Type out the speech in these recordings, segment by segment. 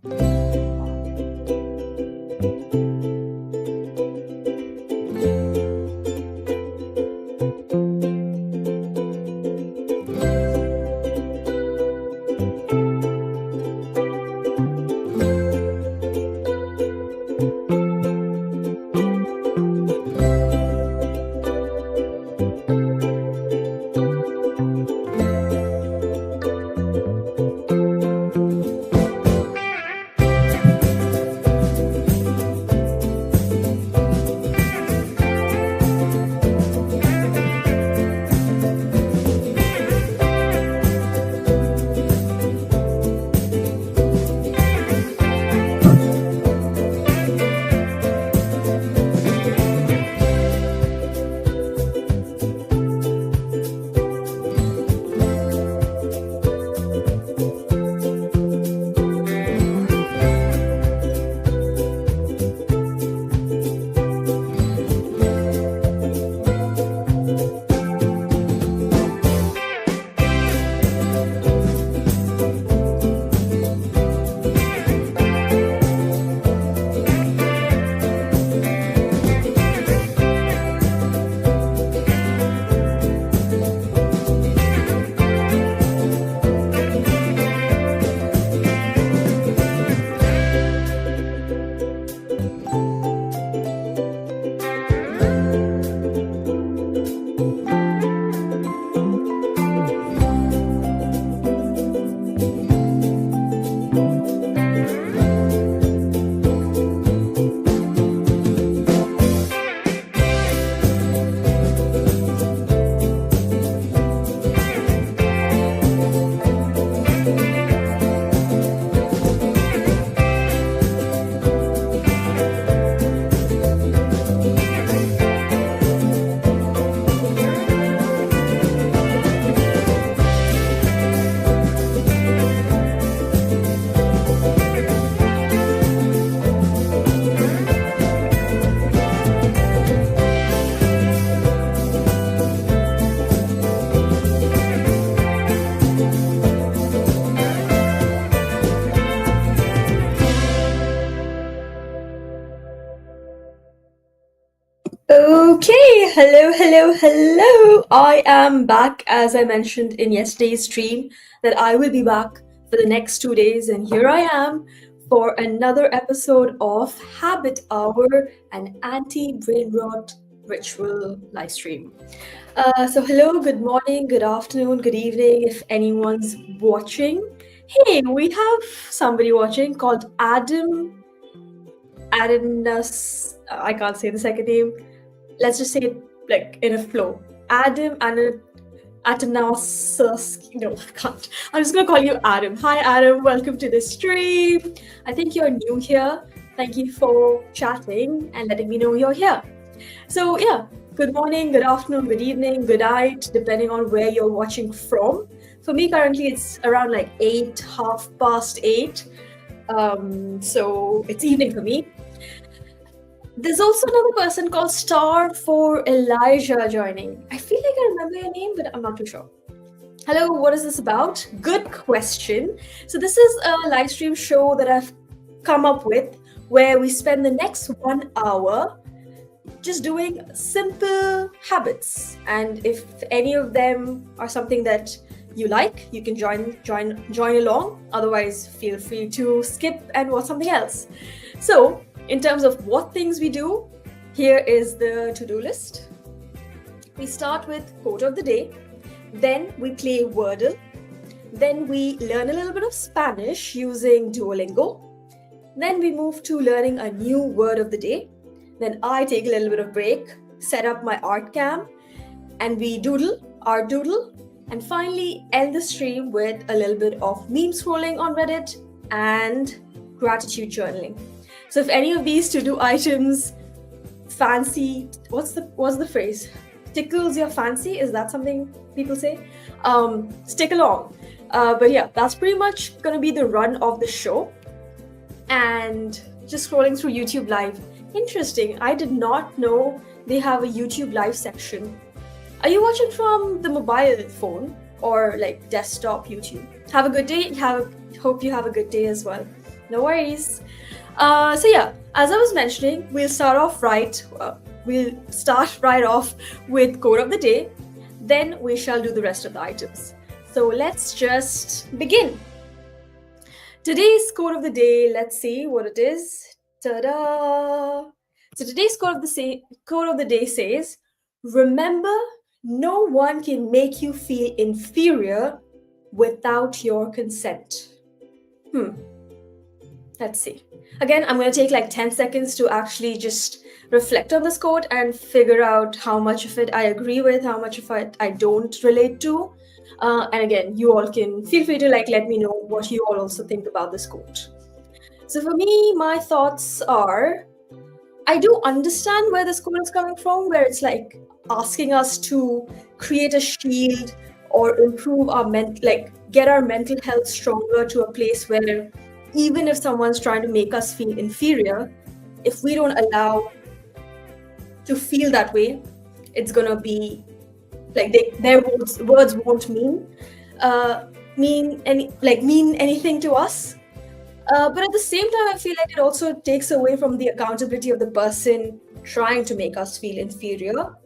Okay, hello. I am back, as I mentioned in yesterday's stream, that I will be back for the next 2 days, and here I am for another episode of Habit Hour, an anti-brainrot ritual live stream. So hello, good morning, good afternoon, good evening, if anyone's watching. Hey, we have somebody watching called Adam. I can't say the second name. Let's just say it like in a flow. Adam Atanasos. No, I can't. I'm just gonna call you Adam. Hi, Adam. Welcome to the stream. I think you're new here. Thank you for chatting and letting me know you're here. So yeah, good morning, good afternoon, good evening, good night, depending on where you're watching from. For me, currently it's around like 8:30. So it's evening for me. There's also another person called Star for Elijah joining. I feel like I remember your name, but I'm not too sure. Hello, what is this about? Good question. So this is a live stream show that I've come up with where we spend the next 1 hour just doing simple habits. And if any of them are something that you like, you can join along. Otherwise, feel free to skip and watch something else. So in terms of what things we do, here is the to-do list. We start with quote of the day, then we play Wordle, then we learn a little bit of Spanish using Duolingo, then we move to learning a new word of the day, then I take a little bit of break, set up my art cam, and we doodle, and finally end the stream with a little bit of meme scrolling on Reddit and gratitude journaling. So if any of these to-do items fancy, what's the phrase? Tickles your fancy? Is that something people say? Stick along. But yeah, that's pretty much gonna be the run of the show. And just scrolling through YouTube Live. Interesting, I did not know they have a YouTube Live section. Are you watching from the mobile phone or like desktop YouTube? Have a good day. Hope you have a good day as well. No worries. So yeah, as I was mentioning, we'll start right off with quote of the day. Then we shall do the rest of the items. So let's just begin. Today's quote of the day, let's see what it is. Ta-da! So today's quote of the day says, "Remember, no one can make you feel inferior without your consent." Let's see. Again, I'm going to take like 10 seconds to actually just reflect on this quote and figure out how much of it I agree with, how much of it I don't relate to. And again, you all can feel free to like let me know what you all also think about this quote. So for me, my thoughts are, I do understand where this quote is coming from, where it's like asking us to create a shield or improve our get our mental health stronger to a place where even if someone's trying to make us feel inferior, if we don't allow to feel that way, it's gonna be like their words won't mean anything to us. But at the same time, I feel like it also takes away from the accountability of the person trying to make us feel inferior,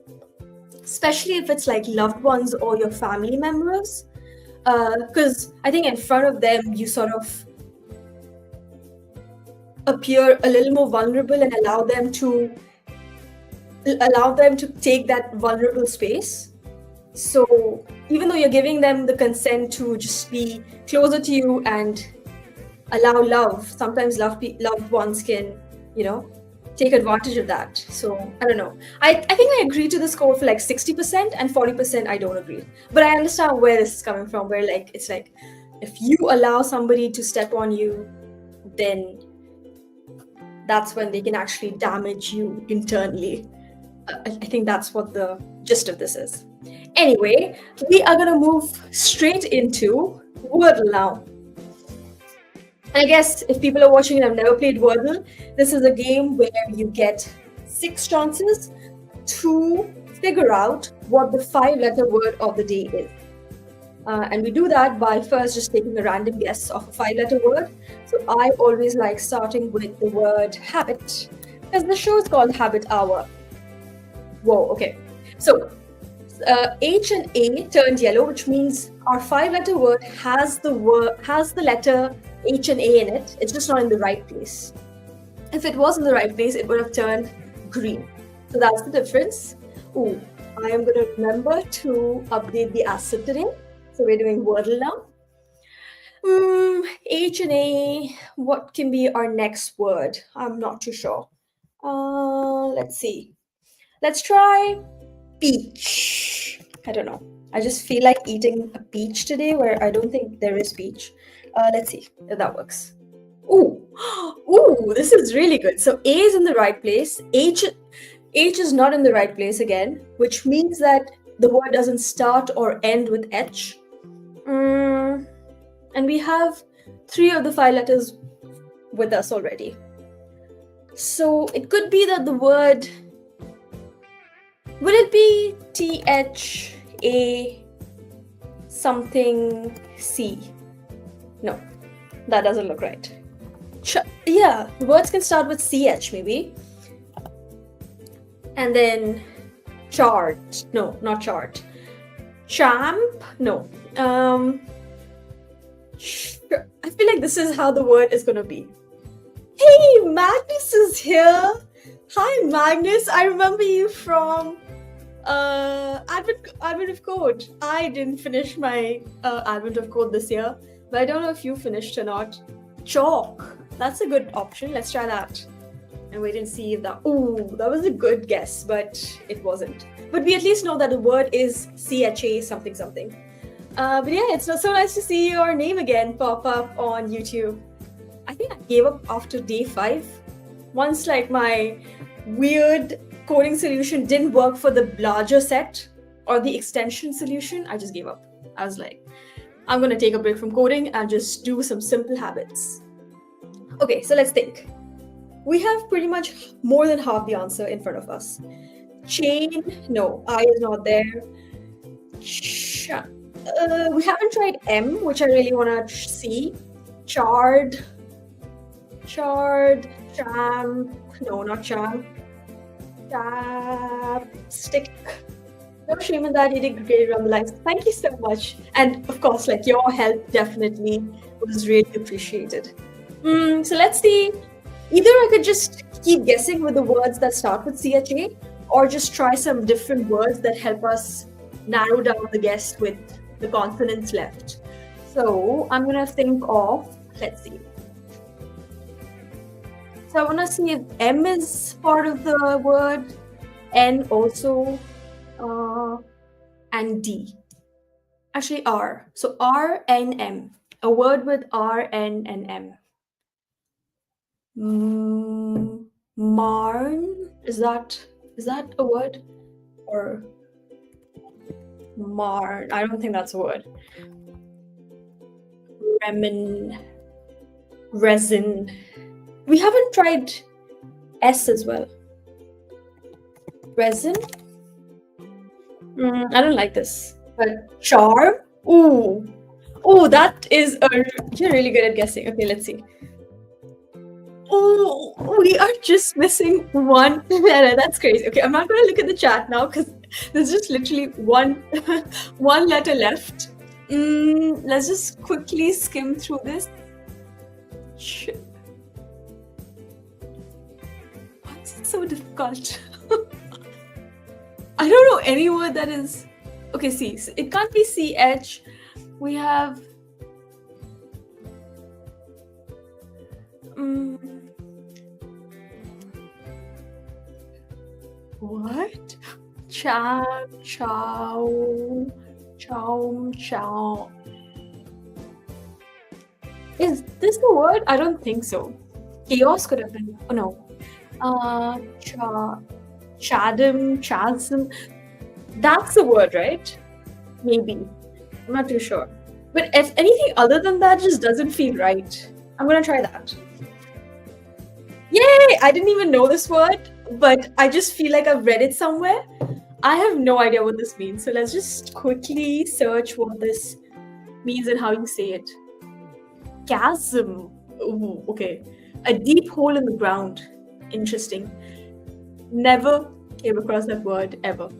especially if it's like loved ones or your family members. Because I think in front of them, you sort of appear a little more vulnerable and allow them to take that vulnerable space. So even though you're giving them the consent to just be closer to you and allow love, sometimes loved ones can, take advantage of that. So I don't know. I think I agree to this quote for like 60% and 40% I don't agree. But I understand where this is coming from, where like it's like if you allow somebody to step on you, then that's when they can actually damage you internally. I think that's what the gist of this is. Anyway, we are going to move straight into Wordle now. And I guess if people are watching and have never played Wordle, this is a game where you get 6 chances to figure out what the 5-letter word of the day is. And we do that by first just taking a random guess of a 5-letter word. So I always like starting with the word habit, because the show is called Habit Hour. Whoa, okay. So H and A turned yellow, which means our 5-letter word has the letter H and A in it. It's just not in the right place. If it was in the right place, it would have turned green. So that's the difference. Ooh, I am going to remember to update the asset today. So we're doing Wordle now. H and A, what can be our next word? I'm not too sure. Let's see. Let's try peach. I don't know. I just feel like eating a peach today where I don't think there is peach. Let's see if that works. Ooh, this is really good. So A is in the right place. H is not in the right place again, which means that the word doesn't start or end with H. And we have 3 of the 5 letters with us already. So it could be that the word, will it be THA something C? No, that doesn't look right. Yeah, the words can start with CH maybe. And then chart. No, not chart. Champ? No. I feel like this is how the word is going to be. Hey, Magnus is here. Hi, Magnus. I remember you from Advent of Code. I didn't finish my Advent of Code this year, but I don't know if you finished or not. Chalk. That's a good option. Let's try that. And wait and see if that... Ooh, that was a good guess, but it wasn't. But we at least know that the word is CHA something something. But yeah, it's so nice to see your name again pop up on YouTube. I think I gave up after day 5. Once like my weird coding solution didn't work for the larger set or the extension solution, I just gave up. I was like, I'm going to take a break from coding and just do some simple habits. Okay, so let's think. We have pretty much more than half the answer in front of us. Chain, no, I is not there. We haven't tried M, which I really want to see. Charred. Chard, cham, no, not cham. Chapstick. No shame in that. You did great on the lives. Thank you so much. And of course, like your help definitely was really appreciated. So let's see. Either I could just keep guessing with the words that start with CHA, or just try some different words that help us narrow down the guess with the consonants left. So I'm gonna think of, let's see. So I wanna see if M is part of the word, N also, and D. Actually R. So R, N, M. A word with R, N, and M. Marn, is that a word? Or Marn, I don't think that's a word. Remin, resin. We haven't tried S as well. Resin? I don't like this. But charm? Ooh, that is you're really good at guessing. Okay, let's see. Oh, we are just missing one letter. That's crazy. Okay, I'm not going to look at the chat now because there's just literally one letter left. Let's just quickly skim through this. Why is it so difficult? I don't know any word that is... Okay, see, it can't be CH. We have... What? Chow. Is this the word? I don't think so. Chaos could have been. Oh no. Chasm. That's the word, right? Maybe. I'm not too sure. But if anything other than that just doesn't feel right. I'm gonna try that. Yay! I didn't even know this word, but I just feel like I've read it somewhere. I have no idea what this means. So let's just quickly search what this means and how you say it. Chasm. Ooh, okay. A deep hole in the ground. Interesting. Never came across that word ever.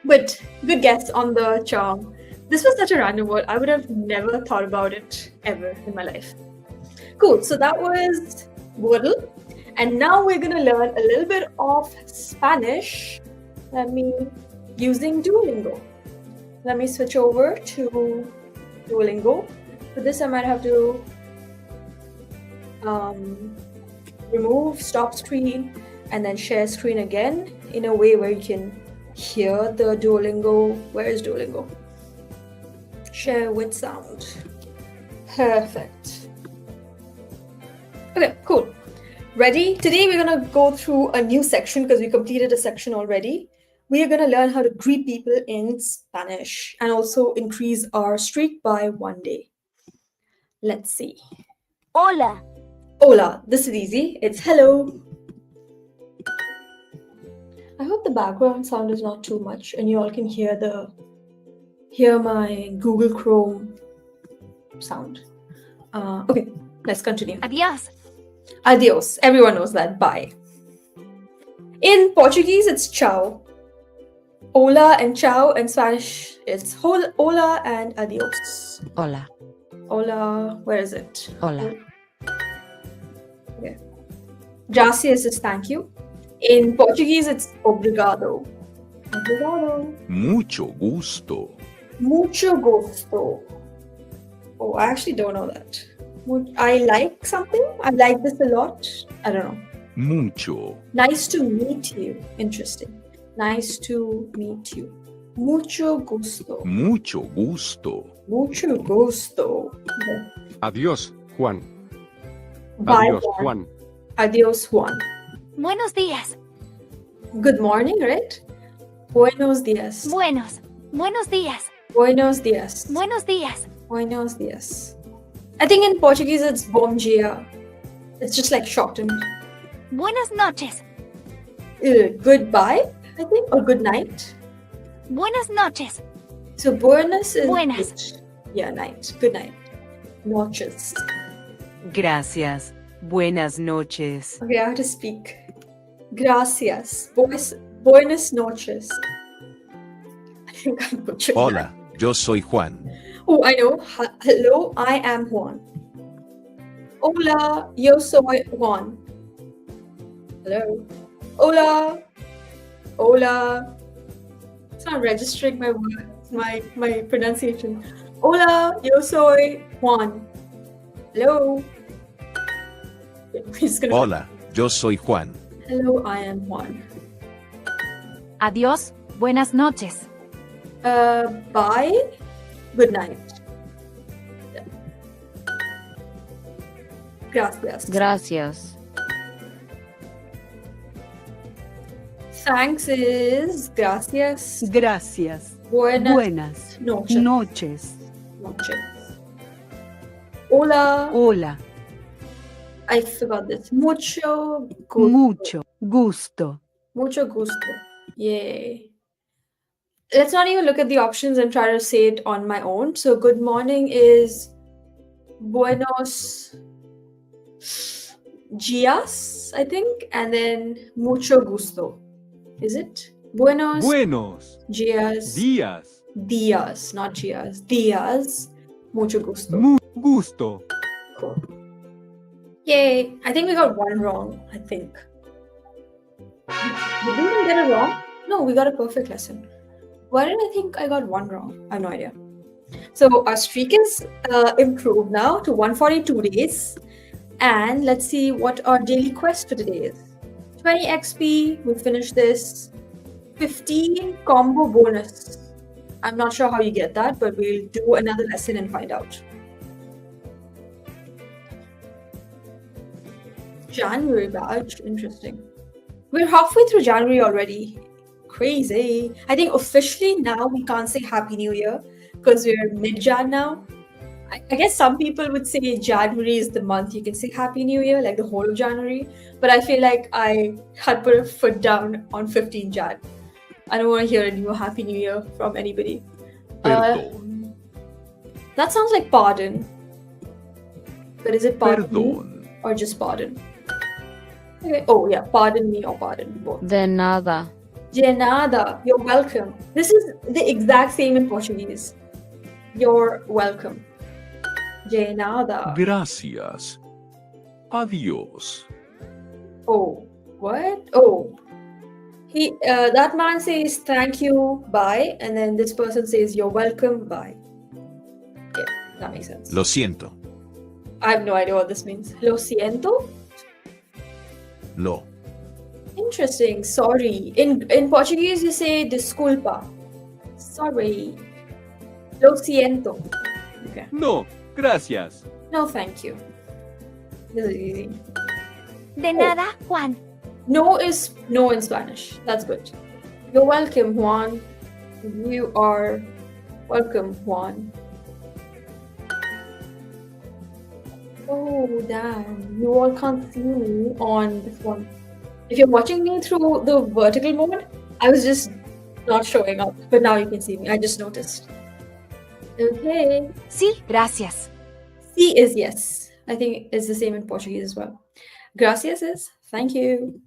But good guess on the charm. This was such a random word. I would have never thought about it ever in my life. Cool. So that was Wordle. And now we're going to learn a little bit of Spanish. Using Duolingo. Let me switch over to Duolingo. For this, I might have to remove stop screen and then share screen again in a way where you can hear the Duolingo. Where is Duolingo? Share with sound. Perfect. Okay, cool. Ready? Today we're going to go through a new section because we completed a section already. We are going to learn how to greet people in Spanish and also increase our streak by 1 day. Let's see. Hola. Hola. This is easy. It's hello. I hope the background sound is not too much and you all can hear my Google Chrome sound. Okay, let's continue. Adiós. Adios. Everyone knows that. Bye. In Portuguese, it's ciao. Hola and ciao. In Spanish, it's hola and adios. Hola. Hola. Where is it? Hola. Okay. Gracias is thank you. In Portuguese, it's obrigado. Obrigado. Mucho gusto. Mucho gusto. Oh, I actually don't know that. I like something. I like this a lot. I don't know. Mucho. Nice to meet you. Interesting. Nice to meet you. Mucho gusto. Mucho gusto. Mucho gusto. Okay. Adiós, Juan. Bye, Adiós, Juan. Adios, Juan. Buenos días. Good morning, right? Buenos días. Buenos. Buenos días. Buenos días. Buenos días. Buenos días. I think in Portuguese it's bom dia. It's just like shortened. Buenas noches. Goodbye, I think, or good night. Buenas noches. So buenas is Buenas. Yeah, night. Good night. Noches. Gracias. Buenas noches. Okay, I have to speak. Gracias. Buenas noches. I think I'm butchering that. Hola, yo soy Juan. Oh, I know. Hello, I am Juan. Hola, yo soy Juan. Hello. Hola. Hola. It's not registering my words, my pronunciation. Hola, yo soy Juan. Hello. He's gonna. Hola, yo soy Juan. Hello, I am Juan. Adiós. Buenas noches. Bye. Good night. Yeah. Gracias. Gracias. Thanks is gracias. Gracias. Buenas noches. noches. Noches. Hola. Hola. I forgot this. Mucho gusto. Mucho gusto. Mucho gusto. Yay. Let's not even look at the options and try to say it on my own. So good morning is buenos dias, I think, and then mucho gusto. Is it? Buenos dias. Dias, not dias. Dias. Mucho gusto. Gusto. Cool. Yay. I think we got one wrong, I think. Did we even get it wrong? No, we got a perfect lesson. Why did I think I got one wrong? I have no idea. So our streak is improved now to 142 days. And let's see what our daily quest for today is. 20 XP, we finished this. 15 combo bonus. I'm not sure how you get that, but we'll do another lesson and find out. January badge, interesting. We're halfway through January already. Crazy. I think officially now we can't say Happy New Year because we're mid-Jan now. I guess some people would say January is the month you can say Happy New Year, like the whole of January. But I feel like I had put a foot down on 15 Jan. I don't want to hear a new Happy New Year from anybody. Perdón. That sounds like pardon. But is it pardon me Perdón. or just pardon? Okay. Oh yeah, pardon me or pardon, both. De nada. De nada. You're welcome. This is the exact same in Portuguese. You're welcome. De nada. Gracias. Adiós. Oh, what? Oh. That man says thank you, bye, and then this person says you're welcome, bye. Yeah, that makes sense. Lo siento. I have no idea what this means. Lo siento? No. Interesting. Sorry. In Portuguese, you say disculpa. Sorry. Lo siento. Okay. No, gracias. No, thank you. This is easy. De nada, Juan. No is no in Spanish. That's good. You're welcome, Juan. You are welcome, Juan. Oh, damn. You all can't see me on this one. If you're watching me through the vertical mode, I was just not showing up. But now you can see me. I just noticed. Okay. Sí, gracias. Sí is yes. I think it's the same in Portuguese as well. Gracias is thank you.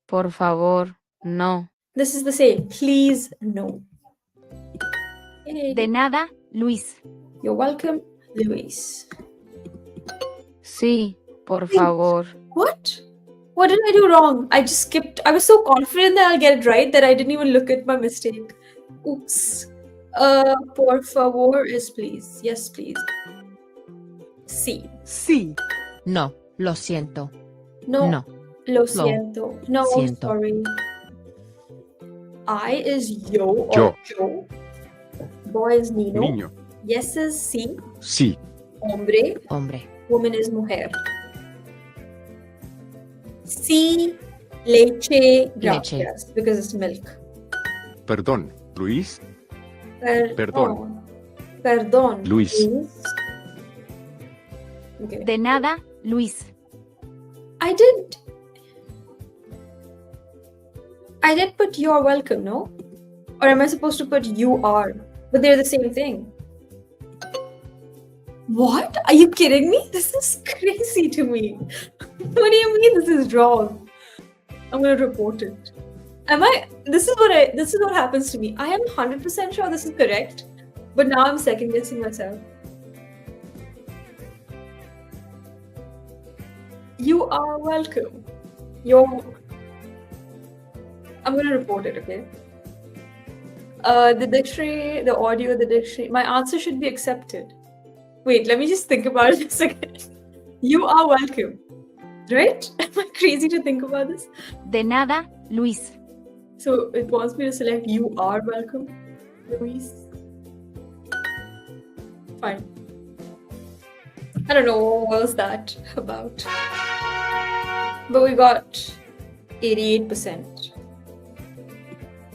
Por favor, no. This is the same. Please, no. Yay. De nada, Luis. You're welcome, Luis. Sí, por favor. What? What did I do wrong? I just skipped. I was so confident that I'll get it right that I didn't even look at my mistake. Oops. Por favor is please. Yes, please. Sí. Sí. No, lo siento. No. No. Lo siento. No, Siento. sorry. I is yo or Yo. Joe. Boy is Nino. Niño. Yes is sí. Sí. Hombre. Hombre. Woman is mujer. Sí, leche, gracias, because it's milk. Perdón. Luis. Perdón. Perdón. Luis. Okay. De nada, Luis. I did put you're welcome, no? Or am I supposed to put you are? But they're the same thing. What? Are you kidding me? This is crazy to me. What do you mean this is wrong? I'm gonna report it. This is what happens to me. I am 100% sure this is correct, but now I'm second guessing myself. You are welcome. I'm gonna report it, okay? The dictionary, the audio, the dictionary. My answer should be accepted. Wait, let me just think about it a second. You are welcome. Right? Am I crazy to think about this? De nada, Luis. So it wants me to select you are welcome, Luis. Fine. I don't know what was that about. But we got 88%.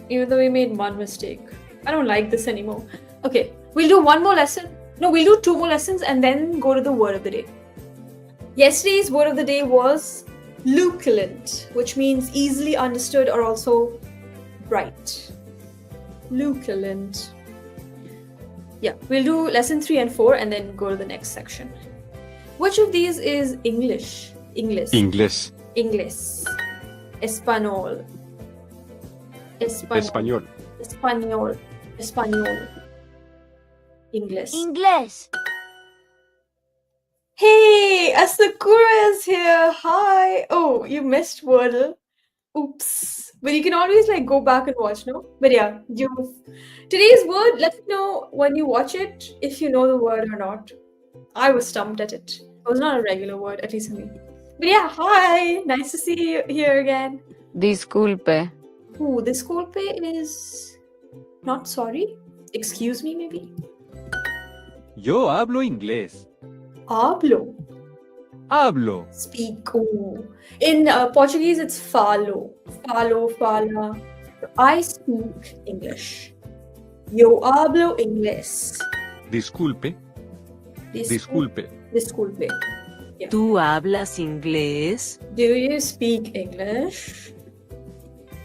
Even though we made one mistake. I don't like this anymore. Okay, we'll do one more lesson. No, we'll do two more lessons and then go to the word of the day. Yesterday's word of the day was luculent, which means easily understood or also bright. Luculent. Yeah, we'll do lesson 3 and 4 and then go to the next section. Which of these is English? English. Inglés. English. Español. Español. Español. Español. English. English. Hey, Asakura is here. Hi. Oh, you missed Wordle. Oops. But you can always like go back and watch, no? But yeah, today's word, let me know when you watch it if you know the word or not. I was stumped at it. It was not a regular word, at least for me. But yeah, hi. Nice to see you here again. Disculpe. Ooh, this golpe is not sorry. Excuse me, maybe. Yo hablo inglés. Hablo. Hablo. Speak. Ooh. In Portuguese, it's falo. Falo, fala. I speak English. Yo hablo inglés. Disculpe. Disculpe. Disculpe. ¿Tú hablas inglés? Do you speak English?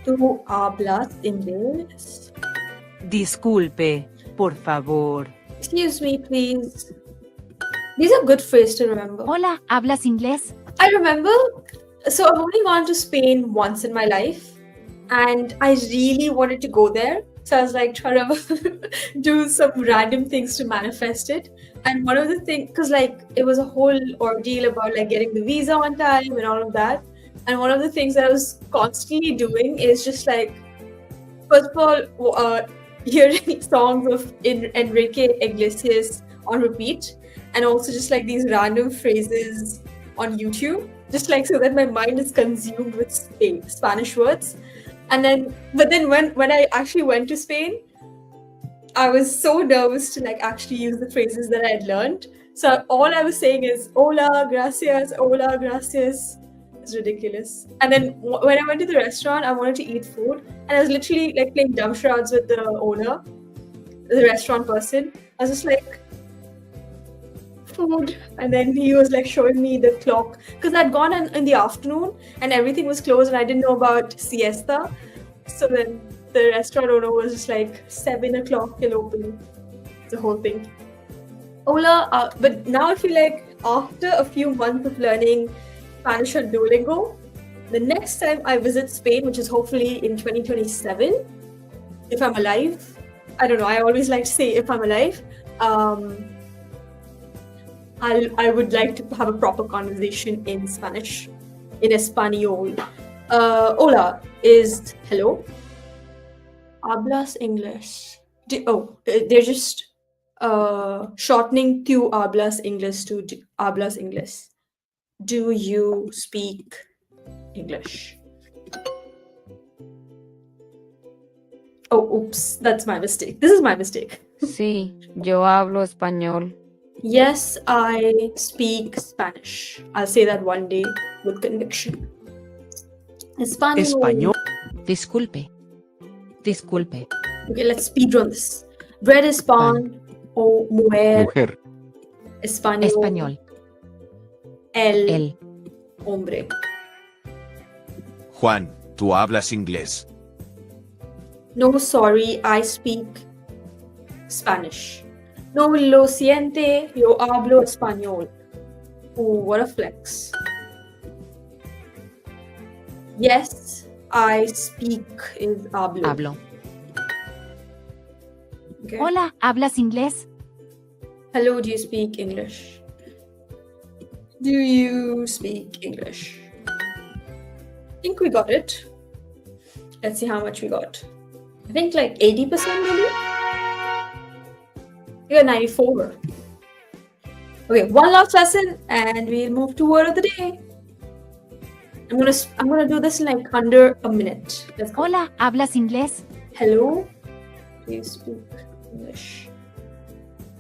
¿Tú hablas inglés? Disculpe, por favor. Excuse me, please. These are good phrases to remember. Hola, ¿hablas inglés? I remember, so I've only gone to Spain once in my life, and I really wanted to go there. So I was like trying to do some random things to manifest it. And one of the things, because like it was a whole ordeal about like getting the visa on time and all of that. And one of the things that I was constantly doing is just like, first of all, hearing songs of Enrique Iglesias on repeat, and also just like these random phrases on YouTube, just like so that my mind is consumed with Spanish words. And then, but then when I actually went to Spain, I was so nervous to like actually use the phrases that I had learned. So all I was saying is hola, gracias, hola, gracias. It's ridiculous. And then when I went to the restaurant, I wanted to eat food, and I was literally like playing dumb charades with the owner, the restaurant person. I was just like, food, and then he was like showing me the clock because I'd gone in the afternoon and everything was closed and I didn't know about siesta. So then the restaurant owner was just like 7 o'clock he'll open, the whole thing. Hola, but now I feel like after a few months of learning Spanish on Duolingo, the next time I visit Spain, which is hopefully in 2027, if I'm alive, I don't know, I always like to say if I'm alive, I would like to have a proper conversation in Spanish, in Español. Hola is hello. Hablas English. They're just shortening tu hablas English to hablas English. Do you speak English? Oh, oops, that's my mistake. This is my mistake. Sí, yo hablo español. Yes, I speak Spanish. I'll say that one day with conviction. Español. Disculpe. Disculpe. Okay, let's speedrun this. Bread is pan. O mujer. Mujer. Español. Español. El. Hombre. Juan, ¿tú hablas inglés? No, sorry, I speak Spanish. No lo siente, yo hablo español. Ooh, what a flex. Yes, I speak is hablo. Hablo. Okay. Hola, ¿hablas inglés? Hello, do you speak English? Do you speak English? I think we got it. Let's see how much we got. I think like 80% maybe? We got 94. Okay, one last lesson and we'll move to word of the day. I'm gonna do this in like under a minute. Let's go. Hola, ¿hablas inglés? Hello, do you speak English?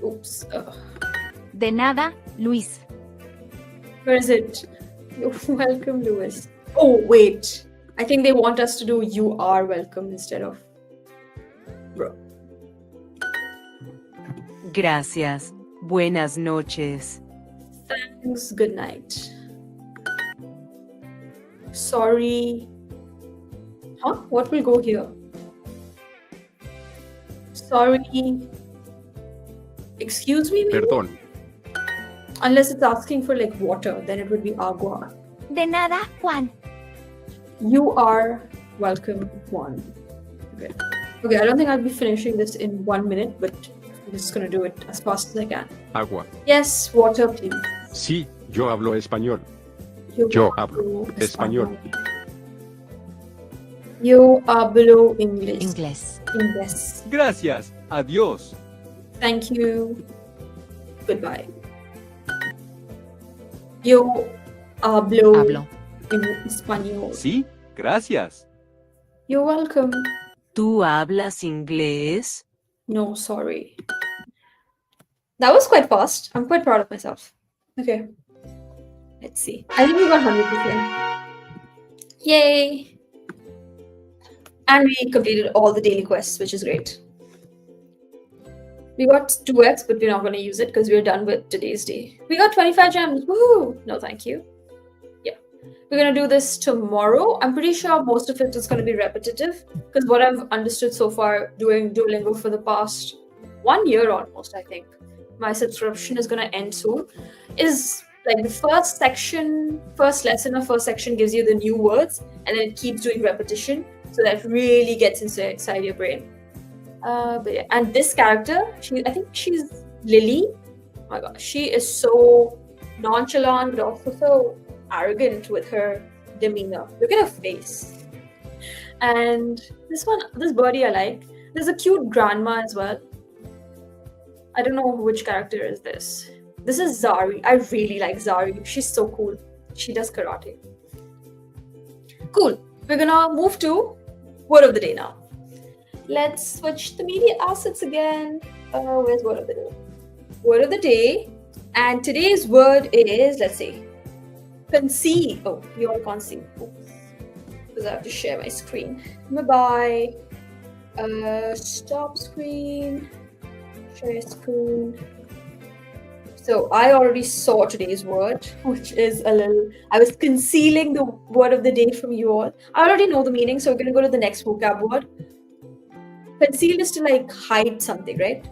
Oops. De nada, Luis. Where is it? You're welcome, Lewis. Oh, wait. I think they want us to do you are welcome instead of bro. Gracias. Buenas noches. Thanks, good night. Sorry. Huh? What will go here? Sorry. Excuse me, maybe? Perdón. Unless it's asking for like water, then it would be agua. De nada, Juan. You are welcome, Juan. Okay. Okay, I don't think I'll be finishing this in 1 minute, but I'm just gonna do it as fast as I can. Agua. Yes, water, please. Sí, yo hablo español. Yo hablo español. Yo hablo English. Inglés. Inglés. Gracias. Adiós. Thank you. Goodbye. Yo hablo, Hablo. en español. Sí, gracias. You're welcome. ¿Tú hablas inglés? No, sorry. That was quite fast. I'm quite proud of myself. Okay. Let's see. I think we got 100%. Yay! And we completed all the daily quests, which is great. We got 2x, but we're not going to use it because we're done with today's day. We got 25 gems. Woohoo! No, thank you. Yeah. We're going to do this tomorrow. I'm pretty sure most of it is going to be repetitive because what I've understood so far doing Duolingo for the past 1 year almost, I think. My subscription is going to end soon. Is like the first lesson or first section gives you the new words and then it keeps doing repetition. So that really gets inside your brain. But yeah. And this character, I think she's Lily. Oh my gosh, she is so nonchalant but also so arrogant with her demeanor. Look at her face. And this birdie I like. There's a cute grandma as well. I don't know which character is this. This is Zari. I really like Zari. She's so cool. She does karate. Cool. We're gonna move to word of the day now. Let's switch the media assets again. Where's word of the day? Word of the day. And today's word is, let's see, conceive. Oh, you all can't see. Oops. Because I have to share my screen. Bye-bye. Stop screen. Share screen. So I already saw today's word, which is I was concealing the word of the day from you all. I already know the meaning, so we're going to go to the next vocab word. Conceal is to like hide something, right?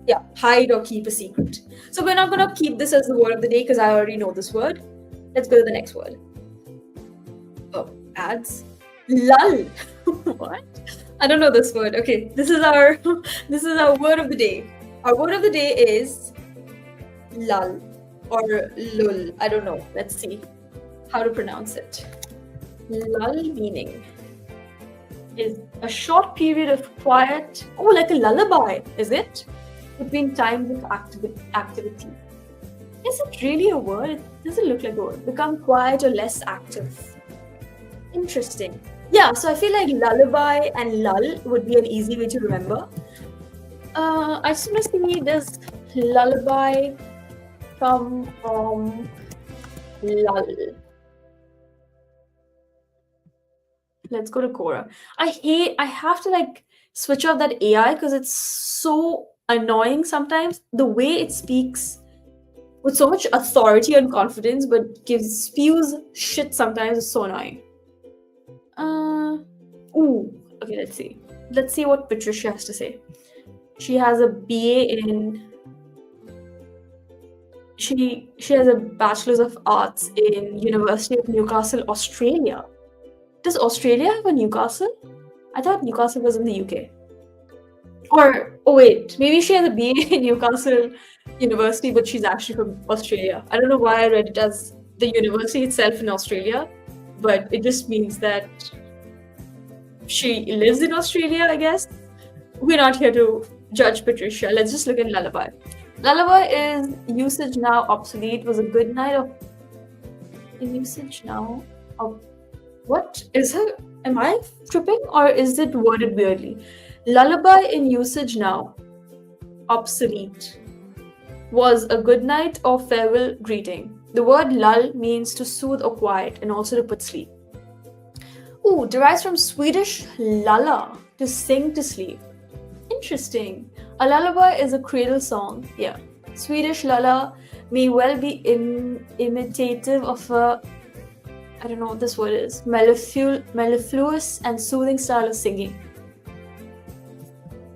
Yeah, hide or keep a secret. So we're not going to keep this as the word of the day because I already know this word. Let's go to the next word. Oh, ads. Lull. What? I don't know this word. Okay, this is our word of the day. Our word of the day is lull or lull. I don't know. Let's see how to pronounce it. Lull meaning is a short period of quiet. Oh, like a lullaby, is it? Between times of activity. Is it really a word? It doesn't look like a word. Become quiet or less active. Interesting. Yeah, so I feel like lullaby and lull would be an easy way to remember. I just want to see, does lullaby come from lull? Let's go to Quora. I have to like switch off that AI because it's so annoying sometimes. The way it speaks with so much authority and confidence, but spews shit sometimes is so annoying. Okay, let's see. Let's see what Patricia has to say. She has a BA in she has a Bachelor's of Arts in University of Newcastle, Australia. Does Australia have a Newcastle? I thought Newcastle was in the UK. Or, oh wait, maybe she has a BA in Newcastle University, but she's actually from Australia. I don't know why I read it as the university itself in Australia, but it just means that she lives in Australia, I guess. We're not here to judge Patricia. Let's just look at lullaby. Lullaby is usage now obsolete, was a good night of in usage now of what is her? Am I tripping or is it worded weirdly? Lullaby in usage now obsolete was a good night or farewell greeting. The word lull means to soothe or quiet and also to put sleep. Ooh, derives from Swedish lulla, to sing to sleep. Interesting. A lullaby is a cradle song. Yeah. Swedish lulla may well be imitative of a, I don't know what this word is, mellifluous and soothing style of singing.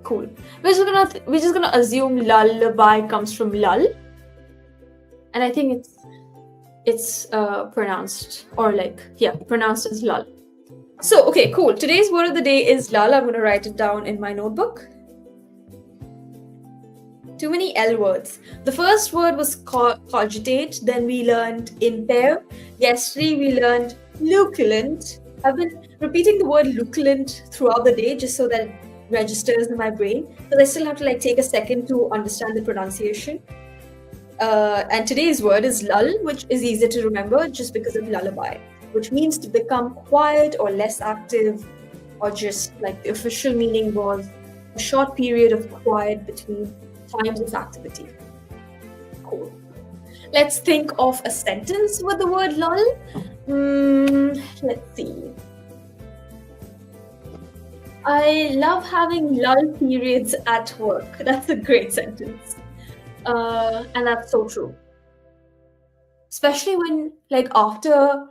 Cool. We're just gonna assume lullaby comes from lull, and I think it's pronounced pronounced as lull. So okay, cool. Today's word of the day is lull. I'm gonna write it down in my notebook. Too many L words. The first word was cogitate. Then we learned impair. Yesterday we learned luculent. I've been repeating the word luculent throughout the day just so that it registers in my brain, because I still have to take a second to understand the pronunciation. And today's word is lull, which is easier to remember just because of lullaby, which means to become quiet or less active, or just like the official meaning was a short period of quiet between times of activity. Cool. Let's think of a sentence with the word lull. Let's see. I love having lull periods at work. That's a great sentence. And that's so true. Especially when, after,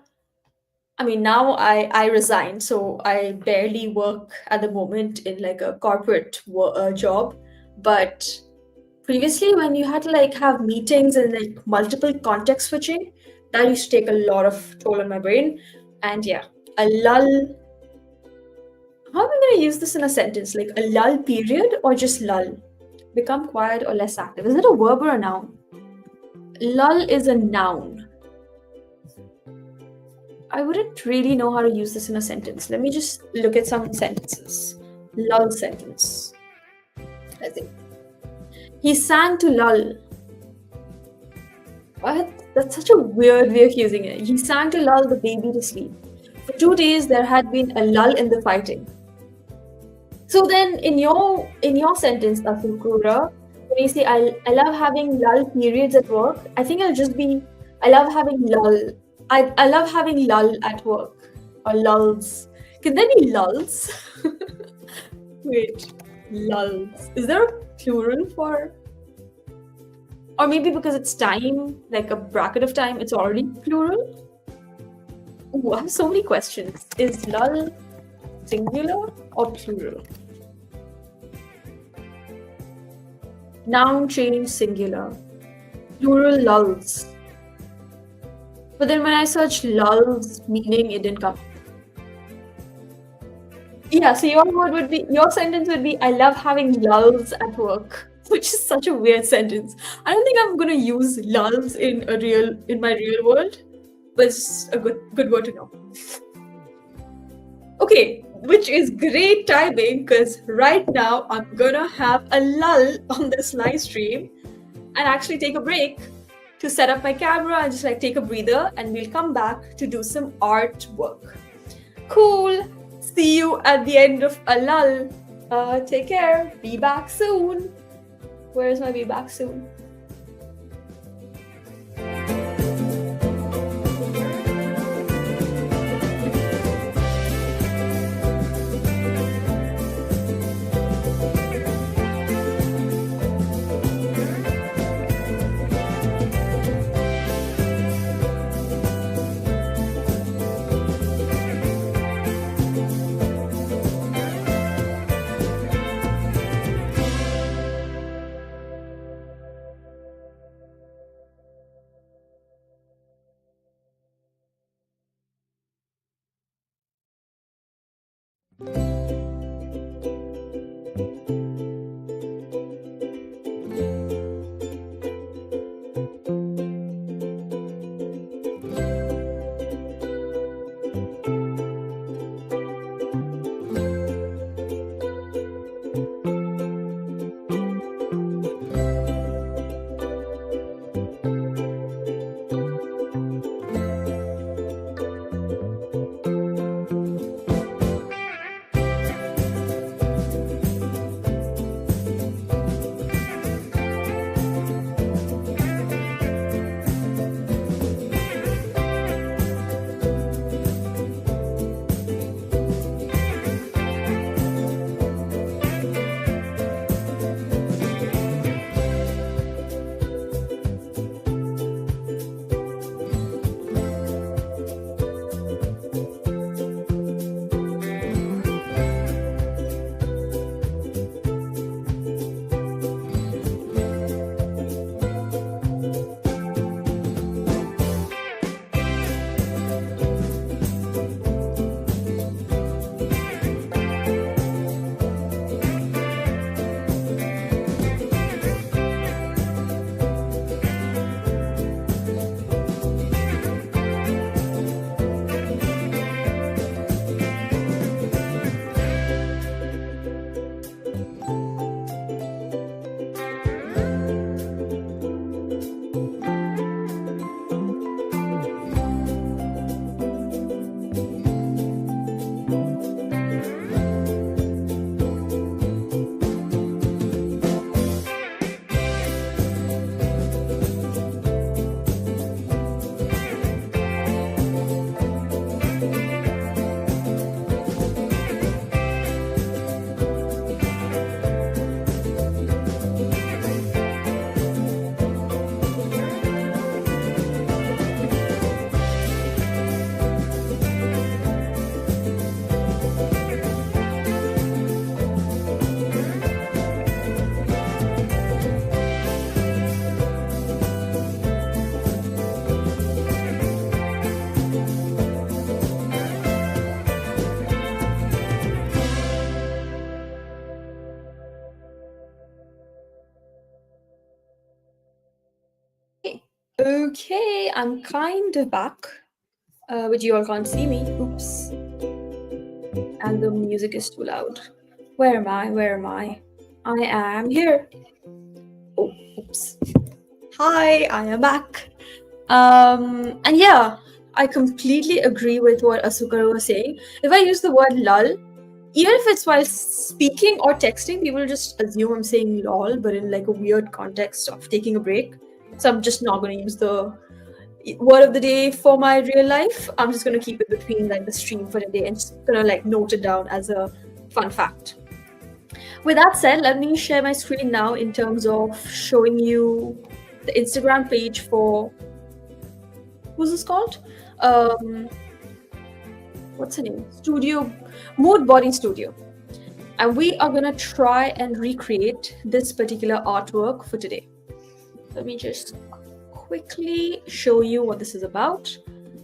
now I resigned, so I barely work at the moment in a corporate job. But previously, when you had to have meetings and multiple context switching, that used to take a lot of toll on my brain. And yeah, a lull. How am I going to use this in a sentence? A lull period or just lull? Become quiet or less active. Is it a verb or a noun? Lull is a noun. I wouldn't really know how to use this in a sentence. Let me just look at some sentences. Lull sentence. Let's see. He sang to lull. What? That's such a weird way of using it. He sang to lull the baby to sleep. For 2 days, there had been a lull in the fighting. So then, in your sentence, Asukura, when you say I love having lull periods at work, I think it'll just be I love having lull. I love having lull at work, or lulls. Can there be lulls? Wait, lulls. Is there a plural for? Or maybe because it's time, like a bracket of time, it's already plural? Ooh, I have so many questions. Is lull singular or plural? Noun change singular. Plural lulls. But then when I search lulls meaning, it didn't come. Yeah, so your sentence would be I love having lulls at work, which is such a weird sentence. I don't think I'm gonna use lulls in my real world, but it's a good word to know. Okay, which is great timing because right now I'm gonna have a lull on this live stream and actually take a break to set up my camera and just take a breather, and we'll come back to do some artwork. Cool. See you at the end of a lull. Take care. Be back soon. Where's my be back soon? Okay, I'm kind of back, but you all can't see me. Oops. And the music is too loud. Where am I? Where am I? I am here. Oh, oops. Hi, I am back. And yeah, I completely agree with what Asukara was saying. If I use the word lull, even if it's while speaking or texting, people just assume I'm saying lol, but in like a weird context of taking a break. So I'm just not going to use the word of the day for my real life. I'm just going to keep it between like the stream for the day and just going to like note it down as a fun fact. With that said, let me share my screen now in terms of showing you the Instagram page for, what's this called? What's her name? Mood Body Studio. And we are going to try and recreate this particular artwork for today. Let me just quickly show you what this is about.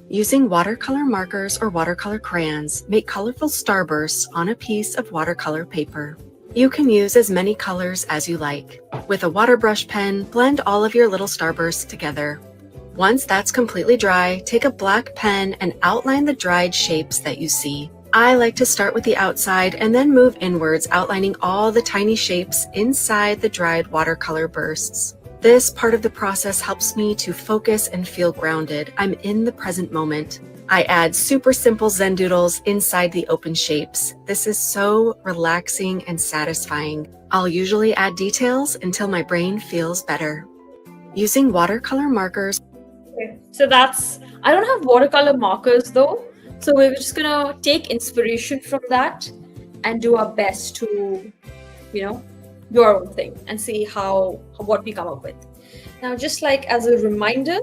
Using watercolor markers or watercolor crayons, make colorful starbursts on a piece of watercolor paper. You can use as many colors as you like. With a water brush pen, blend all of your little starbursts together. Once that's completely dry, take a black pen and outline the dried shapes that you see. I like to start with the outside and then move inwards, outlining all the tiny shapes inside the dried watercolor bursts. This part of the process helps me to focus and feel grounded. I'm in the present moment. I add super simple Zen doodles inside the open shapes. This is so relaxing and satisfying. I'll usually add details until my brain feels better. Using watercolor markers. Okay, so I don't have watercolor markers though. So we're just gonna take inspiration from that and do our best to, do our own thing and see what we come up with. Now, just like as a reminder,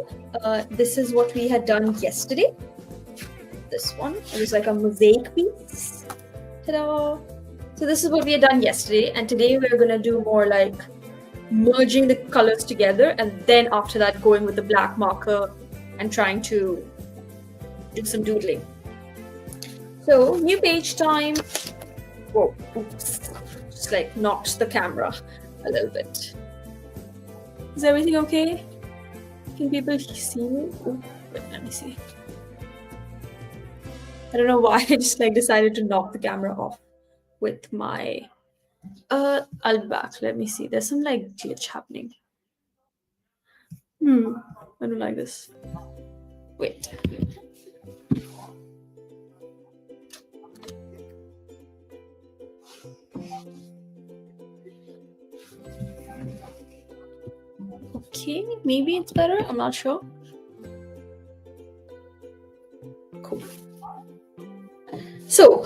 this is what we had done yesterday. This one, it was like a mosaic piece. Ta-da! So this is what we had done yesterday, and today we're gonna do more like merging the colors together, and then after that going with the black marker and trying to do some doodling. So new page time. Whoa, oops. Just like knocked the camera a little bit. Is everything okay? Can people see me? Ooh, wait, let me see. I don't know why I just like decided to knock the camera off with my I'll be back. Let me see. There's some like glitch happening. I don't like this. Wait. Okay, maybe it's better. I'm not sure. Cool. So,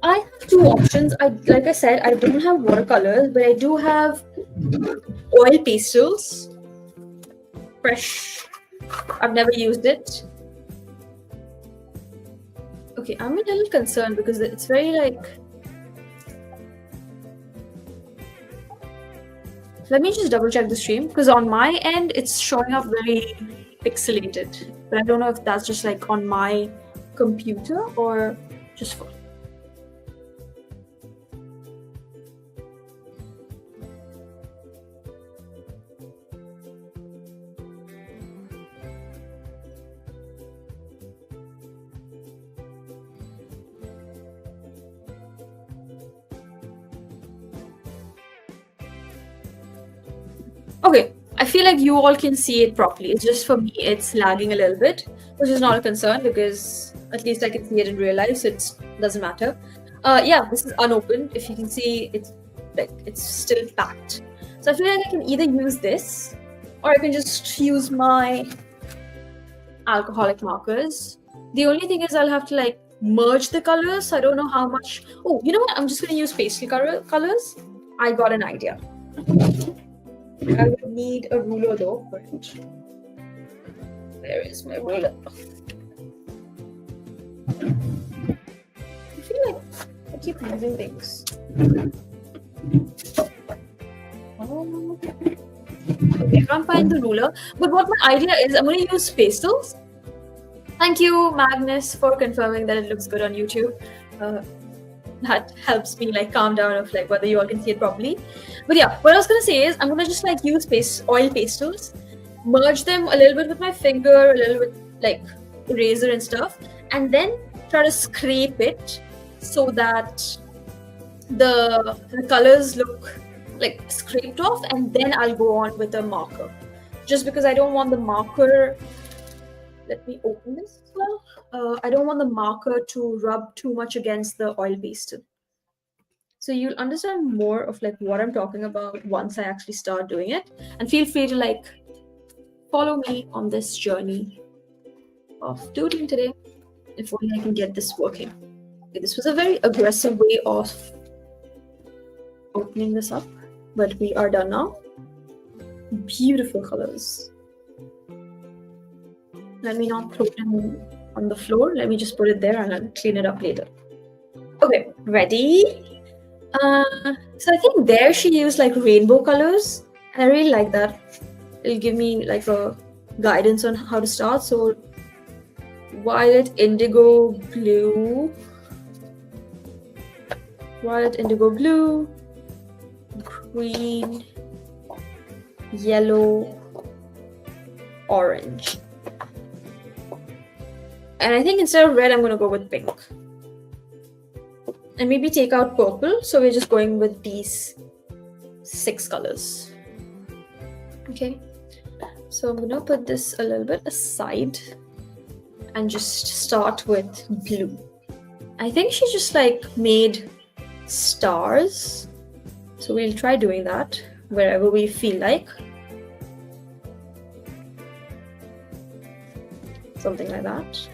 I have two options. Like I said, I don't have watercolors, but I do have oil pastels. Fresh. I've never used it. Okay, I'm a little concerned because it's very like. Let me just double check the stream because on my end it's showing up very pixelated, but I don't know if that's just like on my computer or just for. Okay, I feel like you all can see it properly. It's just for me, it's lagging a little bit, which is not a concern because at least I can see it in real life, so it doesn't matter. Yeah, this is unopened. If you can see, it's like it's still packed. So I feel like I can either use this or I can just use my alcoholic markers. The only thing is I'll have to like merge the colors. So I don't know how much. Oh, you know what? I'm just going to use pastel colors. I got an idea. I would need a ruler though for it. Where is my ruler? I feel like I keep losing things. Okay, I can't find the ruler. But what my idea is, I'm going to use pastels. Thank you, Magnus, for confirming that it looks good on YouTube. That helps me like calm down of like whether you all can see it properly. But yeah, what I was gonna say is I'm gonna just like use oil pastels, merge them a little bit with my finger, a little bit like eraser and stuff, and then try to scrape it so that the colors look like scraped off, and then I'll go on with a marker. Just because I don't want the marker. Let me open this as well. I don't want the marker to rub too much against the oil pastel. So you'll understand more of like what I'm talking about once I actually start doing it. And feel free to like follow me on this journey of doodling today. If only I can get this working. Okay, this was a very aggressive way of opening this up, but we are done now. Beautiful colors. Let me not throw them on the floor. Let me just put it there and I'll clean it up later. Okay, ready? So I think there she used like rainbow colors. And I really like that. It'll give me like a guidance on how to start. So violet, indigo, blue. Violet, indigo, blue. Green. Yellow. Orange. And I think instead of red, I'm going to go with pink. And maybe take out purple. So we're just going with these 6 colors. Okay. So I'm going to put this a little bit aside and just start with blue. I think she just like made stars. So we'll try doing that wherever we feel like. Something like that.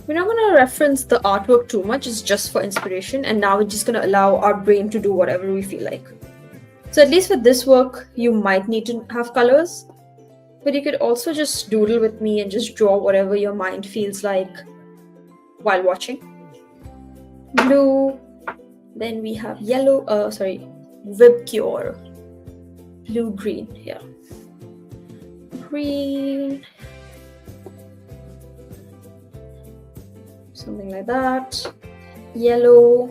We're not going to reference the artwork too much. It's just for inspiration. And now we're just going to allow our brain to do whatever we feel like. So at least with this work, you might need to have colors. But you could also just doodle with me and just draw whatever your mind feels like while watching. Blue. Then we have yellow. Vibcure. Blue-green. Yeah. Green. something like that. Yellow.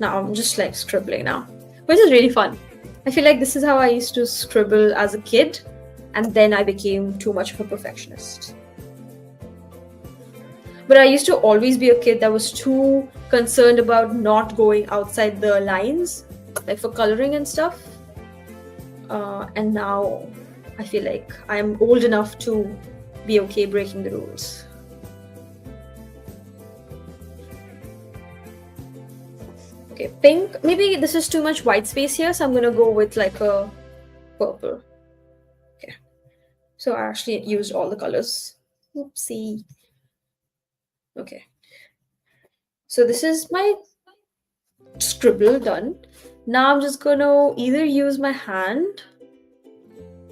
Now I'm just like scribbling now, which is really fun. I feel like this is how I used to scribble as a kid, and then I became too much of a perfectionist. But I used to always be a kid that was too concerned about not going outside the lines, like for coloring and stuff. And now I feel like I'm old enough to be okay breaking the rules. Okay, pink. Maybe this is too much white space here, so I'm gonna go with like a purple. Okay. So I actually used all the colors. Oopsie. Okay. So this is my scribble done. Now I'm just gonna either use my hand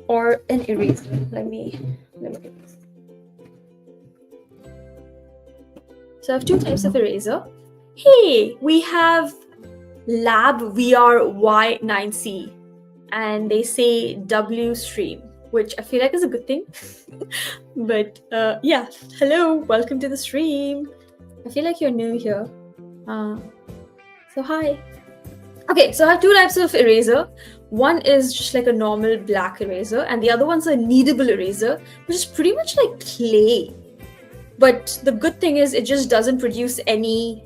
or an eraser. Let me get this. So I have two types of eraser. Hey, we have Lab VR-Y9C, and they say W stream, which I feel like is a good thing. But yeah, hello, welcome to the stream. I feel like you're new here. So hi. Okay, so I have two types of eraser. One is just like a normal black eraser, and the other one's a kneadable eraser, which is pretty much like clay. But the good thing is it just doesn't produce any,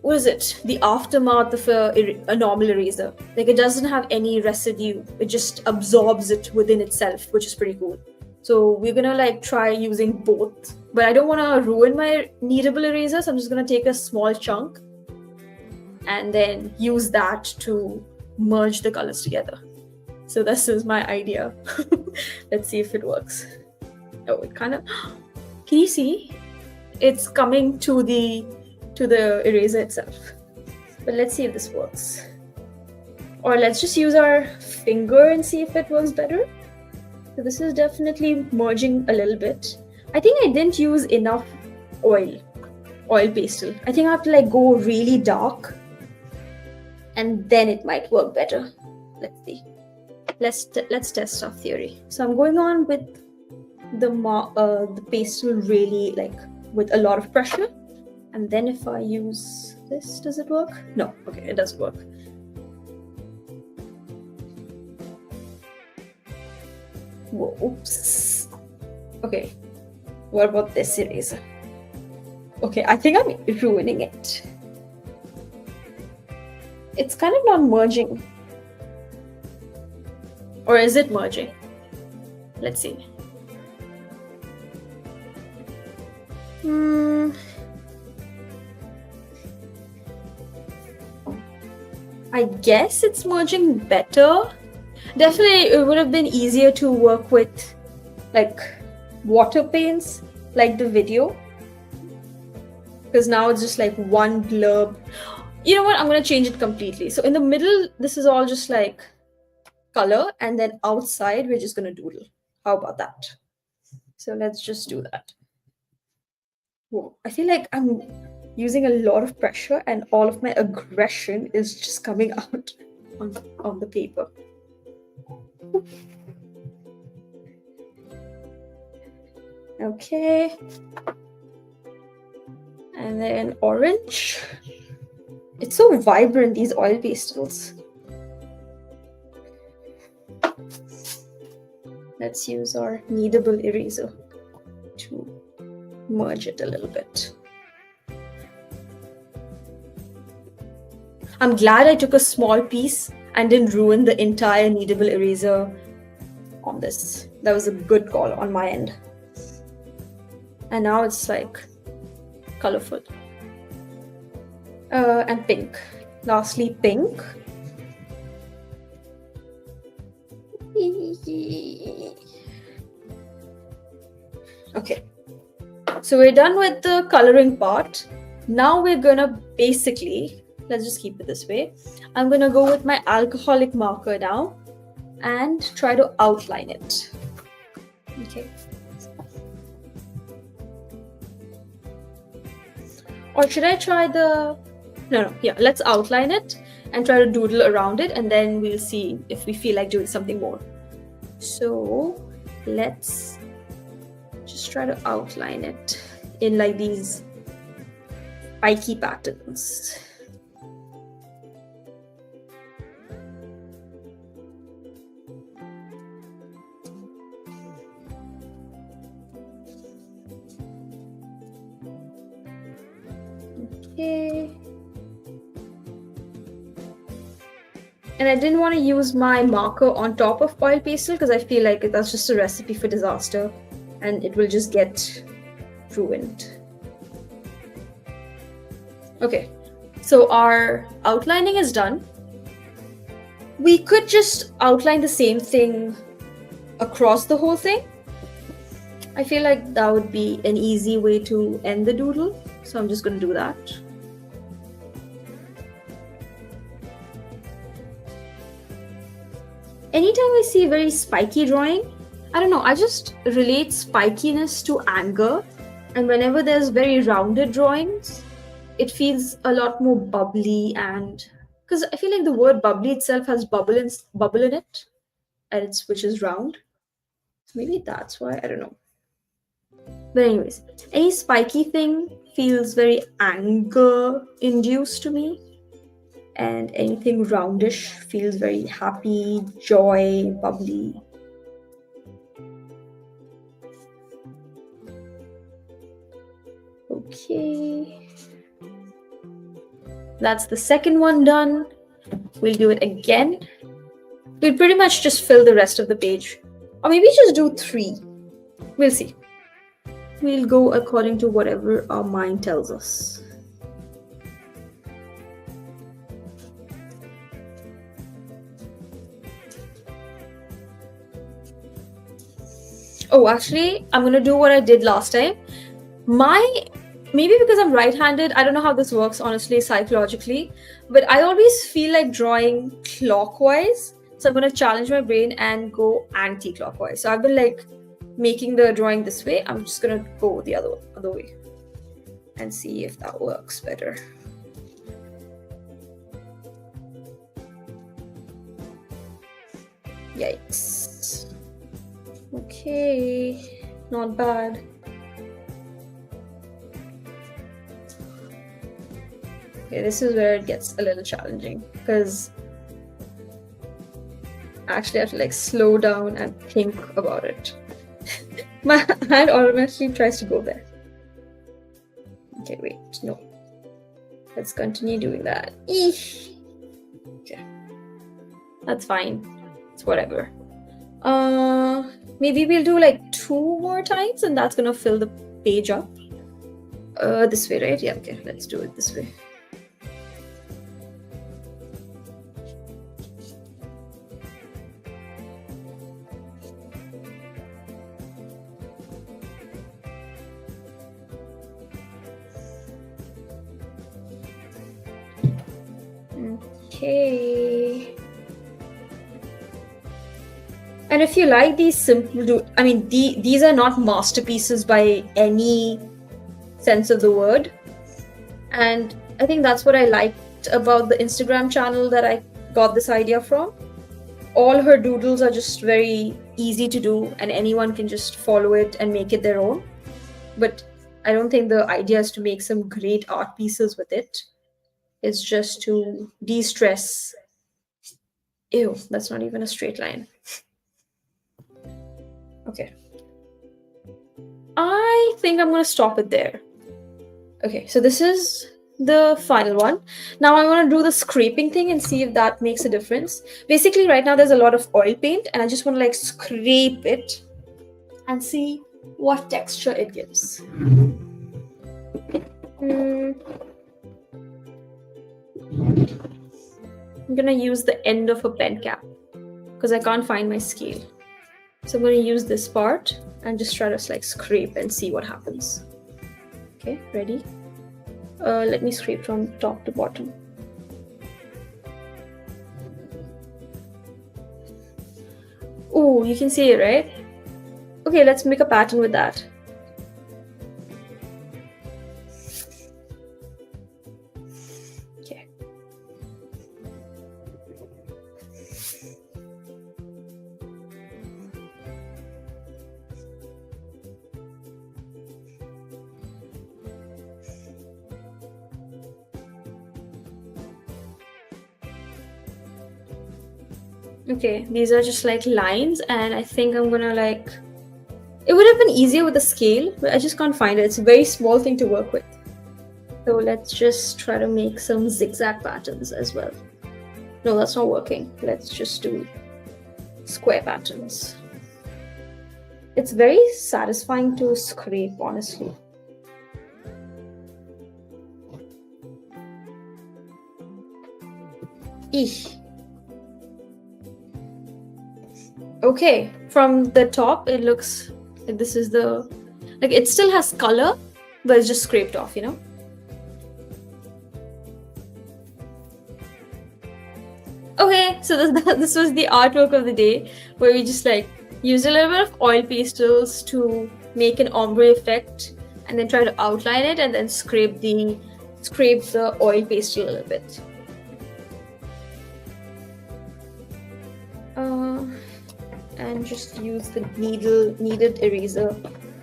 what is it? The aftermath of a normal eraser. Like it doesn't have any residue. It just absorbs it within itself, which is pretty cool. So we're gonna like try using both, but I don't want to ruin my kneadable eraser, so I'm just gonna take a small chunk and then use that to merge the colors together. So this is my idea. Let's see if it works. Oh, it kind of, can you see? It's coming to the eraser itself. But let's see if this works. Or let's just use our finger and see if it works better. So this is definitely merging a little bit. I think I didn't use enough oil pastel. I think I have to like go really dark, and then it might work better. Let's see. Let's test our theory. So I'm going on with the pastel really like with a lot of pressure, and then if I use this, does it work? No. Okay, it doesn't work. Whoa, oops. Okay, what about this eraser? Okay, I think I'm ruining it. It's kind of not merging. Or is it merging? Let's see. I guess it's merging better. Definitely, it would have been easier to work with like water paints, like the video. Because now it's just like one blurb. You know what? I'm going to change it completely. So in the middle, this is all just like color. And then outside, we're just going to doodle. How about that? So let's just do that. Whoa, I feel like I'm using a lot of pressure and all of my aggression is just coming out on the paper. Okay. And then orange. It's so vibrant, these oil pastels. Let's use our kneadable eraser to merge it a little bit. I'm glad I took a small piece and didn't ruin the entire kneadable eraser on this. That was a good call on my end. And now it's like colorful. And pink. Lastly, pink. Okay. So we're done with the coloring part. Now we're gonna basically, let's just keep it this way. I'm gonna go with my alcoholic marker now and try to outline it. Okay. Or should I try the... No, yeah, let's outline it and try to doodle around it, and then we'll see if we feel like doing something more. So let's just try to outline it in like these spiky patterns. Okay. And I didn't want to use my marker on top of oil pastel because I feel like that's just a recipe for disaster and it will just get ruined. Okay, so our outlining is done. We could just outline the same thing across the whole thing. I feel like that would be an easy way to end the doodle. So I'm just going to do that. Anytime I see a very spiky drawing, I don't know, I just relate spikiness to anger. And whenever there's very rounded drawings, it feels a lot more bubbly, and because I feel like the word bubbly itself has bubble in it, and which is round. So maybe that's why, I don't know. But anyways, any spiky thing feels very anger induced to me, and anything roundish feels very happy, joy, bubbly. Okay. That's the second one done. We'll do it again. We'll pretty much just fill the rest of the page. Or maybe just do 3. We'll see. We'll go according to whatever our mind tells us. Oh, actually, I'm going to do what I did last time. Maybe because I'm right-handed, I don't know how this works, honestly, psychologically, but I always feel like drawing clockwise. So I'm going to challenge my brain and go anti-clockwise. So I've been like making the drawing this way. I'm just going to go the other way and see if that works better. Yikes. Okay, not bad. Okay, this is where it gets a little challenging because I actually have to like slow down and think about it. My hand automatically tries to go there. Okay, wait, no. Let's continue doing that. Eesh. Okay, that's fine. It's whatever. Maybe we'll do like 2 more times and that's gonna fill the page up. This way, right? Yeah, okay, let's do it this way. Okay. And if you like these simple, these are not masterpieces by any sense of the word. And I think that's what I liked about the Instagram channel that I got this idea from. All her doodles are just very easy to do and anyone can just follow it and make it their own. But I don't think the idea is to make some great art pieces with it. It's just to de-stress. Ew, that's not even a straight line. Okay. I think I'm going to stop it there. Okay, so this is the final one. Now I want to do the scraping thing and see if that makes a difference. Basically, right now there's a lot of oil paint and I just want to like scrape it and see what texture it gives. I'm gonna use the end of a pen cap because I can't find my scale. So I'm gonna use this part and just try to like scrape and see what happens. Okay, ready? Let me scrape from top to bottom. Oh, you can see it, right? Okay, let's make a pattern with that. Okay. Okay, these are just like lines, and I think I'm gonna like. It would have been easier with a scale, but I just can't find it. It's a very small thing to work with. So let's just try to make some zigzag patterns as well. No, that's not working. Let's just do square patterns. It's very satisfying to scrape, honestly. Eesh. Okay, from the top, it looks like this is the, like it still has color, but it's just scraped off, you know? Okay, so this was the artwork of the day, where we just like used a little bit of oil pastels to make an ombre effect, and then try to outline it, and then scrape the oil pastel a little bit. And just use the kneaded eraser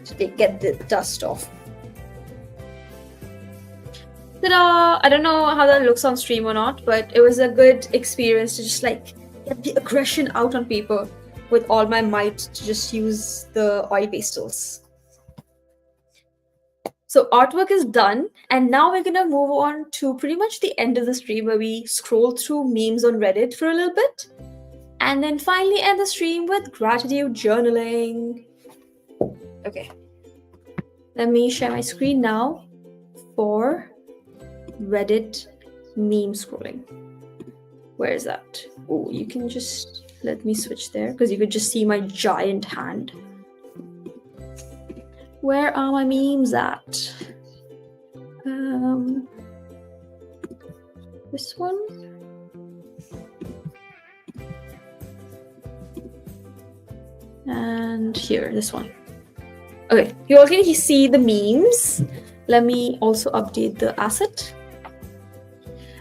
to get the dust off. Ta-da! I don't know how that looks on stream or not, but it was a good experience to just like get the aggression out on paper with all my might to just use the oil pastels. So artwork is done, and now we're gonna move on to pretty much the end of the stream, where we scroll through memes on Reddit for a little bit, and then finally end the stream with gratitude journaling. Okay, let me share my screen now for Reddit meme scrolling. Where is that? Oh, you can just let me switch there, because you could just see my giant hand. Where are my memes at? This one? And here, this one. Okay, you all can see the memes. Let me also update the asset.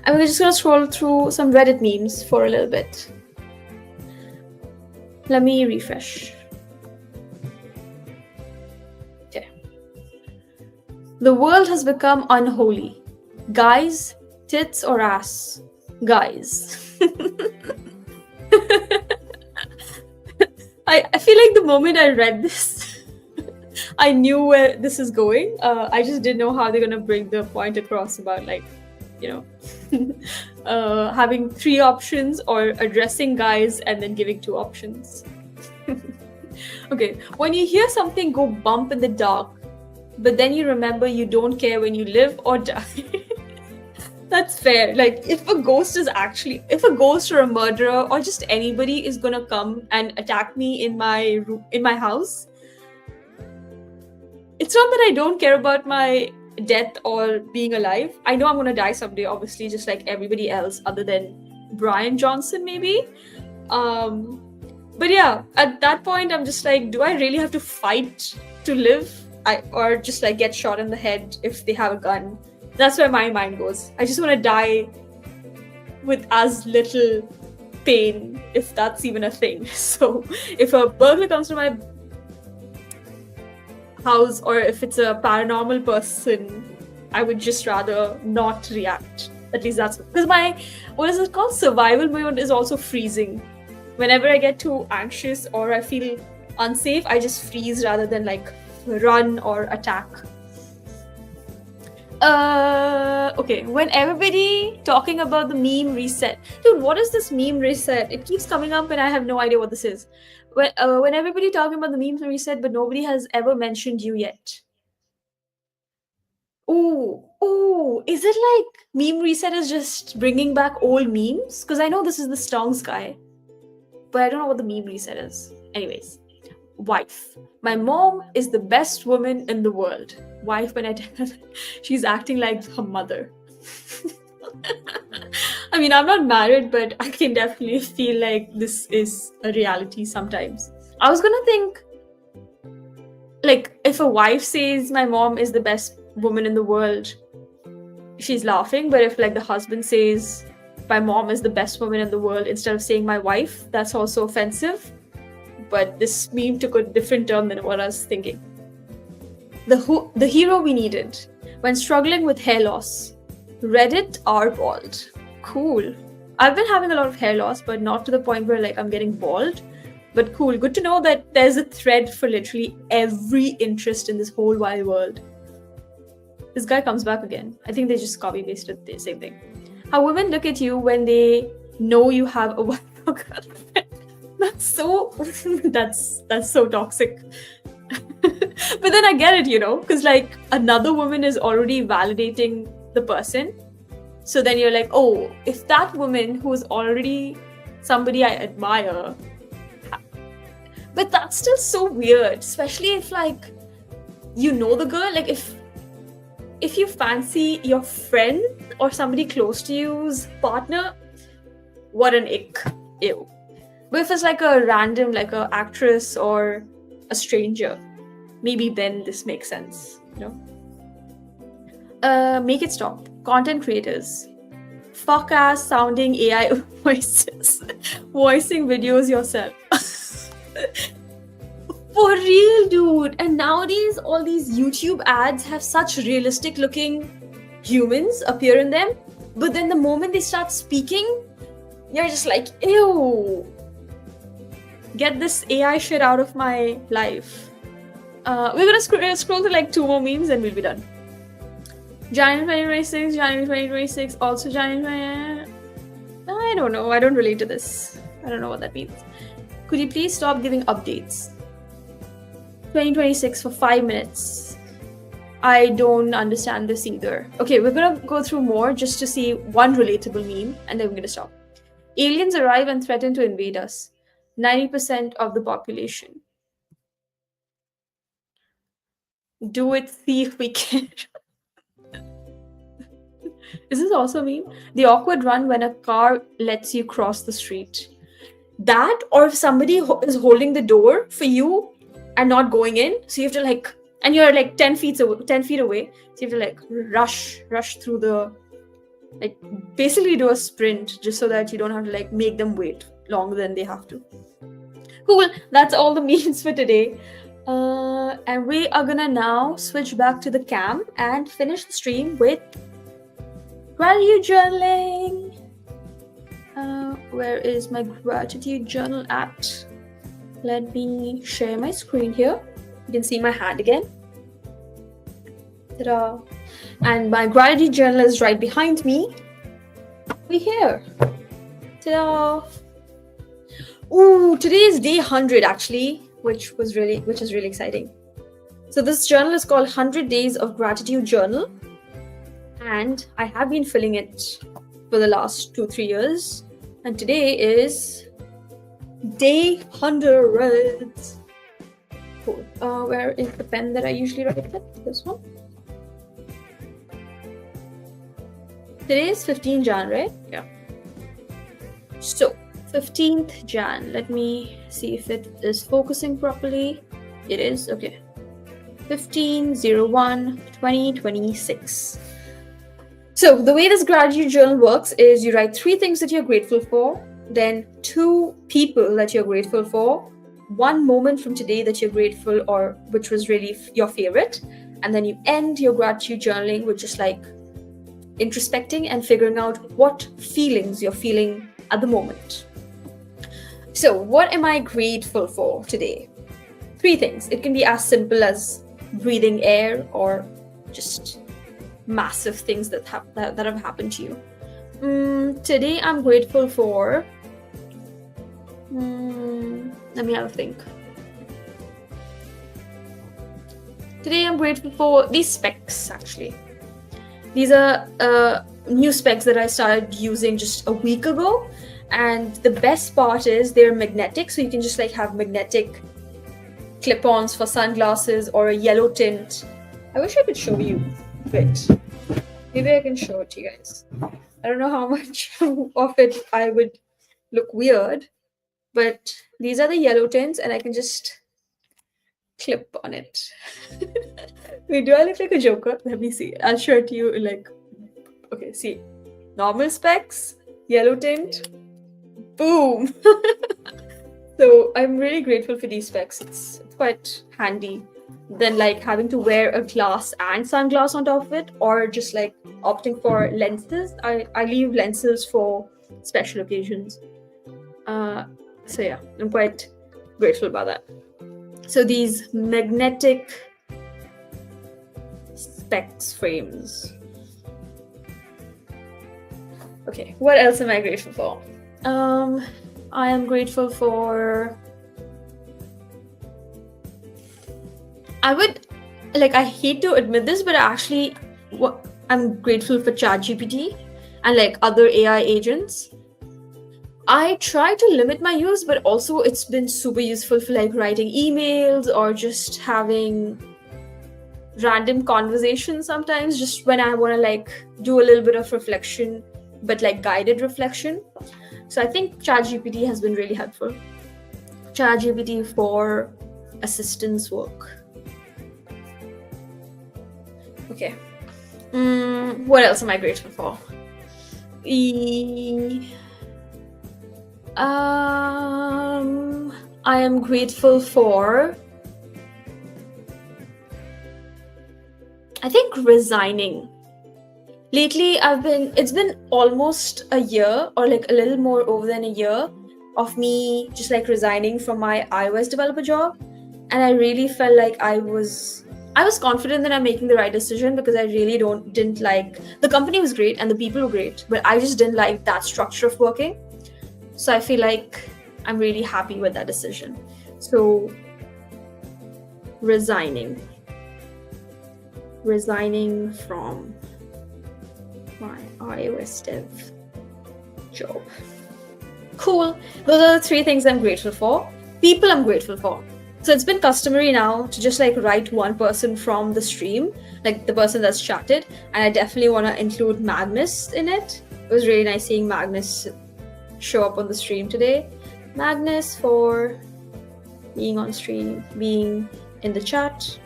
And we're just gonna scroll through some Reddit memes for a little bit. Let me refresh. Okay. The world has become unholy. Guys, tits or ass? Guys. I feel like the moment I read this, I knew where this is going. I just didn't know how they're gonna bring the point across about, like, you know, having 3 options, or addressing guys and then giving 2 options. Okay, when you hear something go bump in the dark, but then you remember you don't care when you live or die. That's fair. Like, if a ghost or a murderer or just anybody is gonna come and attack me in my house, it's not that I don't care about my death or being alive. I know I'm gonna die someday, obviously, just like everybody else, other than Brian Johnson, maybe. But yeah, at that point, I'm just like, do I really have to fight to live? Or just like get shot in the head if they have a gun? That's where my mind goes. I just want to die with as little pain, if that's even a thing. So if a burglar comes to my house, or if it's a paranormal person, I would just rather not react. At least that's because my, what is it called? Survival mode is also freezing. Whenever I get too anxious or I feel unsafe, I just freeze rather than like run or attack. Okay, when everybody talking about the meme reset. Dude, what is this meme reset? It keeps coming up and I have no idea what this is. When everybody talking about the meme reset, but nobody has ever mentioned you yet. Oh, is it like meme reset is just bringing back old memes? Because I know this is the Stonks guy, but I don't know what the meme reset is. Anyways, wife. My mom is the best woman in the world. Wife, when I tell her she's acting like her mother. I mean, I'm not married, but I can definitely feel like this is a reality sometimes. I was gonna think, like, if a wife says my mom is the best woman in the world, she's laughing. But if like the husband says my mom is the best woman in the world instead of saying my wife, that's also offensive. But this meme took a different turn than what I was thinking. The hero we needed when struggling with hair loss. Reddit are bald. Cool. I've been having a lot of hair loss, but not to the point where like I'm getting bald. But cool, good to know that there's a thread for literally every interest in this whole wide world. This guy comes back again. I think they just copy pasted the same thing. How women look at you when they know you have a wife or girlfriend. That's so that's so toxic. But then I get it, because like another woman is already validating the person. So then you're like, oh, if that woman who's already somebody I admire, but that's still so weird, especially if like you know the girl, like if you fancy your friend or somebody close to you's partner, what an ick. Ew. But if it's like a random, like a actress or a stranger, maybe then this makes sense, Make it stop. Content creators. Fuck ass sounding AI voices. Voicing videos yourself. For real, dude. And nowadays, all these YouTube ads have such realistic looking humans appear in them. But then the moment they start speaking, you're just like, ew. Get this AI shit out of my life. We're gonna scroll to like 2 more memes and we'll be done. January 2026, also January. I don't know. I don't relate to this. I don't know what that means. Could you please stop giving updates? 2026 for 5 minutes. I don't understand this either. Okay, we're gonna go through more just to see one relatable meme and then we're gonna stop. Aliens arrive and threaten to invade us. 90% of the population. Do it, see if we can. Is this also a meme? The awkward run when a car lets you cross the street. That, or if somebody is holding the door for you and not going in, so you have to like, and you're like 10 feet away, so you have to like rush through the, like basically do a sprint just so that you don't have to like make them wait longer than they have to. Cool, that's all the memes for today. And we are gonna now switch back to the cam and finish the stream with gratitude journaling. Where is my gratitude journal at? Let me share my screen here. You can see my hand again. Ta-da! And my gratitude journal is right behind me. We're here. Ta-da! Ooh, today is day 100 actually, which is really exciting. So this journal is called 100 Days of Gratitude Journal. And I have been filling it for the last 2-3 years. And today is day 100. Cool. Where is the pen that I usually write with? This one. Today is 15 Jan, right? Yeah. So, 15th Jan. Let me see if it is focusing properly. It is. Okay. 15/01/2026. So the way this gratitude journal works is you write 3 things that you're grateful for, then 2 people that you're grateful for, 1 moment from today that you're grateful or which was really your favorite, and then you end your gratitude journaling with just like introspecting and figuring out what feelings you're feeling at the moment. So what am I grateful for today? 3 things. It can be as simple as breathing air or just massive things that have happened to you. Today I'm grateful for let me have a think. Today I'm grateful for these specs actually. These are new specs that I started using just a week ago, and the best part is they're magnetic, so you can just like have magnetic clip-ons for sunglasses or a yellow tint. I wish I could show you. Wait, maybe I can show it to you guys. I don't know how much of it I would look weird, but these are the yellow tints and I can just clip on it. Wait, do I look like a joker? Let me see. I'll show it to you like, okay, see. Normal specs, yellow tint, boom. So I'm really grateful for these specs. It's quite handy than like having to wear a glass and sunglass on top of it, or just like opting for lenses. I leave lenses for special occasions. So yeah, I'm quite grateful about that. So these magnetic specs frames. Okay, what else am I grateful for? I am grateful for, I hate to admit this, but I'm grateful for ChatGPT and like other AI agents. I try to limit my use, but also it's been super useful for like writing emails or just having random conversations sometimes, just when I want to like do a little bit of reflection, but like guided reflection. So I think ChatGPT has been really helpful. ChatGPT for assistance work. Okay. What else am I grateful for? I am grateful for, I think, resigning. Lately, it's been almost a year or like a little more over than a year of me just like resigning from my iOS developer job. And I really felt like I was confident that I'm making the right decision, because I really didn't like, the company was great and the people were great, but I just didn't like that structure of working. So I feel like I'm really happy with that decision. So resigning from my iOS dev job. Cool. Those are the 3 things I'm grateful for. People I'm grateful for. So it's been customary now to just like write one person from the stream, like the person that's chatted, and I definitely want to include Magnus in it. It was really nice seeing Magnus show up on the stream today. Magnus, for being on stream, being in the chat.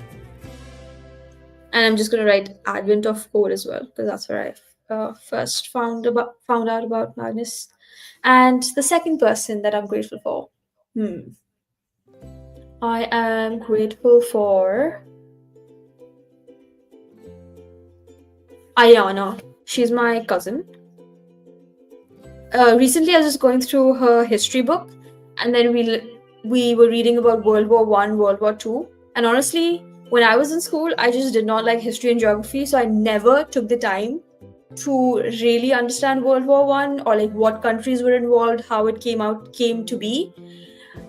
And I'm just going to write Advent of Code as well, because that's where I first found out about Magnus. And the second person that I'm grateful for. I am grateful for Ayana. She's my cousin. Recently, I was just going through her history book, and then we were reading about World War I, World War II. And honestly, when I was in school, I just did not like history and geography, so I never took the time to really understand World War I or like what countries were involved, how it came to be.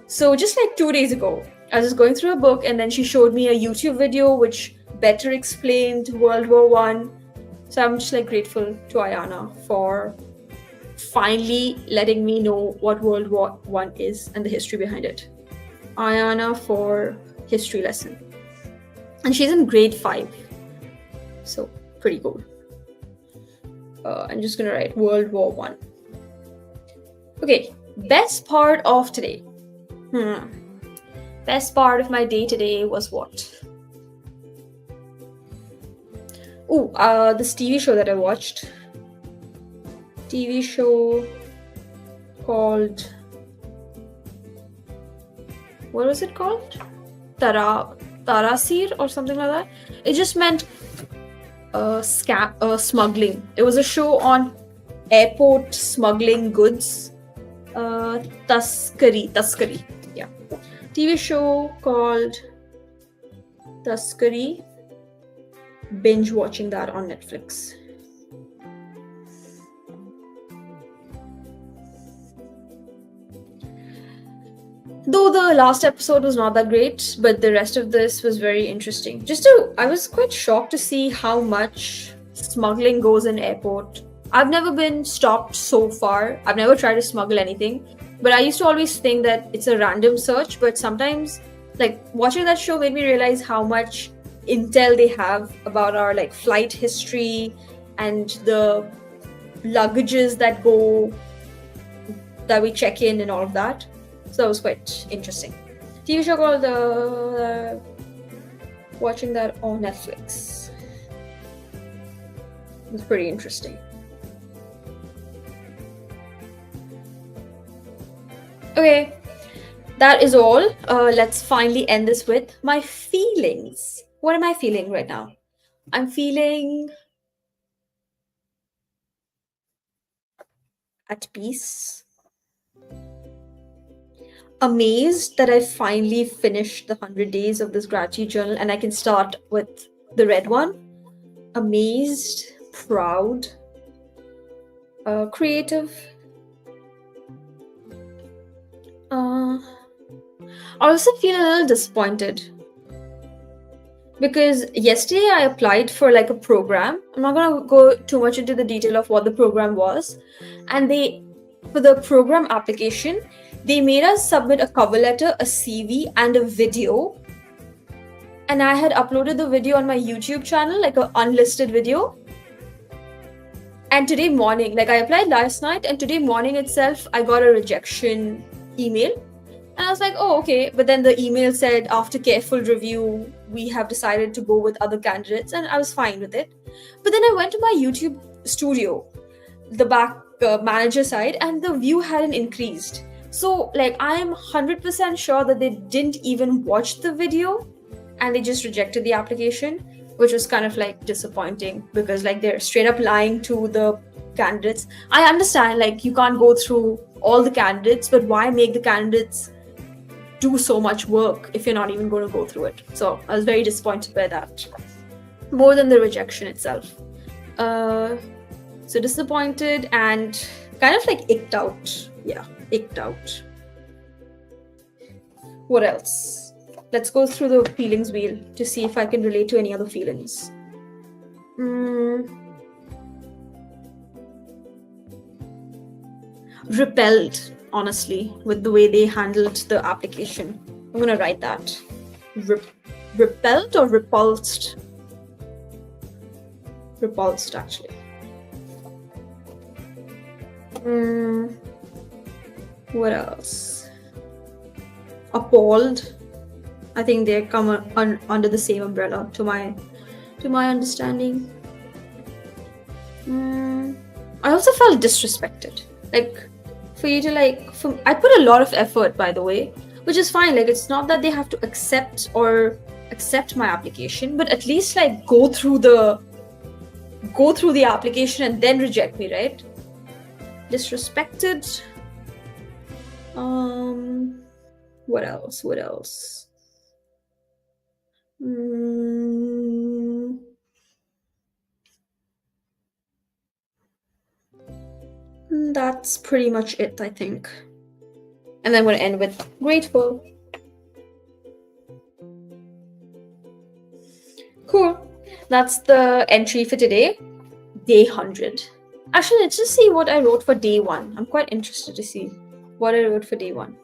So just like 2 days ago, I was just going through a book, and then she showed me a YouTube video which better explained World War I. So I'm just like grateful to Ayana for finally letting me know what World War I is and the history behind it. Ayana for history lesson. And she's in grade 5. So pretty cool. I'm just gonna write World War I. Okay, best part of today. Best part of my day today was what? This TV show that I watched. TV show called, what was it called? Tarasir or something like that. It just meant smuggling. It was a show on airport smuggling goods. Taskari. Yeah. TV show called Taskari. Binge watching that on Netflix. Though the last episode was not that great, but the rest of this was very interesting. I was quite shocked to see how much smuggling goes in airport. I've never been stopped so far. I've never tried to smuggle anything, but I used to always think that it's a random search. But sometimes, like, watching that show made me realize how much intel they have about our like flight history and the luggages that we check in and all of that. So that was quite interesting. TV show called watching that on Netflix. It was pretty interesting. Okay, that is all. Let's finally end this with my feelings. What am I feeling right now? I'm feeling at peace. Amazed that I finally finished the 100 days of this gratitude journal and I can start with the red one. Amazed, proud, creative. I also feel a little disappointed because yesterday I applied for like a program. I'm not going to go too much into the detail of what the program was. And for the program application, they made us submit a cover letter, a CV, and a video. And I had uploaded the video on my YouTube channel, like an unlisted video. And today morning, like I applied last night, and today morning itself, I got a rejection email. And I was like, oh, okay. But then the email said, after careful review, we have decided to go with other candidates. And I was fine with it. But then I went to my YouTube studio, the back manager side, and the view hadn't increased. So like I am 100% sure that they didn't even watch the video and they just rejected the application, which was kind of like disappointing because like they're straight up lying to the candidates. I understand like you can't go through all the candidates, but why make the candidates do so much work if you're not even going to go through it? So I was very disappointed by that, more than the rejection itself. So disappointed and kind of like icked out. Yeah, icked out. What else? Let's go through the feelings wheel to see if I can relate to any other feelings. Repelled, honestly, with the way they handled the application. I'm gonna write that. Repelled or repulsed? Repulsed, actually. What else? Appalled. I think they come under the same umbrella to my understanding. I also felt disrespected. Like for you to like, I put a lot of effort, by the way, which is fine. Like it's not that they have to accept my application, but at least like go through the application and then reject me, right? Disrespected. What else? That's pretty much it, I think. And then I'm going to end with grateful. Cool. That's the entry for today. Day 100. Actually, let's just see what I wrote for day 1. I'm quite interested to see what I wrote for day 1.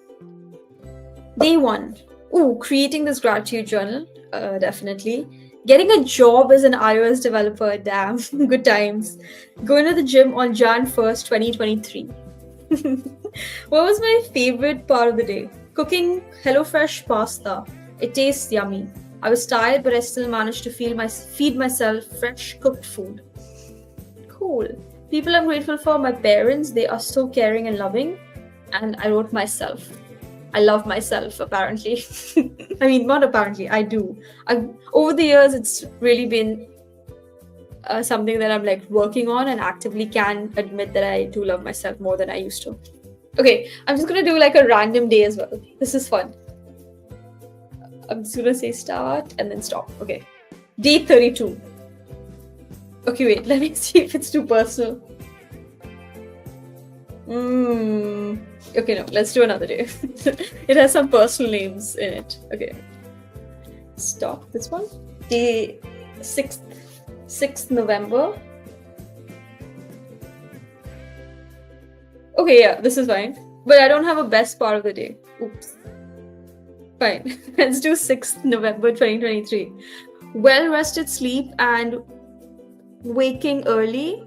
Day 1. Ooh, creating this gratitude journal. Definitely. Getting a job as an iOS developer. Damn, good times. Going to the gym on Jan 1st, 2023. What was my favorite part of the day? Cooking HelloFresh pasta. It tastes yummy. I was tired, but I still managed to feed myself fresh cooked food. Cool. People I'm grateful for, my parents. They are so caring and loving. And I wrote myself. I love myself, apparently. I mean, not apparently, I do. Over the years, it's really been something that I'm like working on and actively can admit that I do love myself more than I used to. Okay, I'm just going to do like a random day as well. This is fun. I'm just going to say start and then stop. Okay. Day 32. Okay, wait, let me see if it's too personal. Okay, no, let's do another day. It has some personal names in it. Okay. Stop this one. Day 6th November. Okay, yeah, this is fine. But I don't have a best part of the day. Oops. Fine. Let's do 6th November 2023. Well-rested sleep and waking early.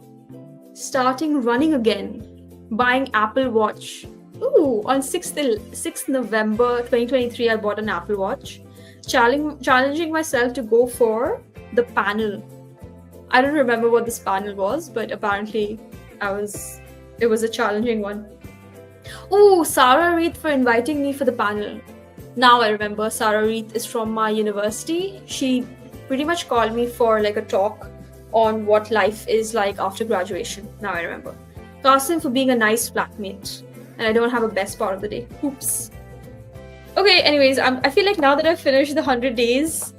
Starting running again. Buying Apple Watch. Ooh, on 6th November 2023, I bought an Apple Watch. Challenging myself to go for the panel. I don't remember what this panel was, but apparently it was a challenging one. Ooh, Sarah Reith for inviting me for the panel. Now I remember, Sarah Reith is from my university. She pretty much called me for like a talk on what life is like after graduation. Now I remember. Qasim for being a nice flatmate. And I don't have a best part of the day. Oops. Okay, anyways, I feel like now that I've finished the 100 days,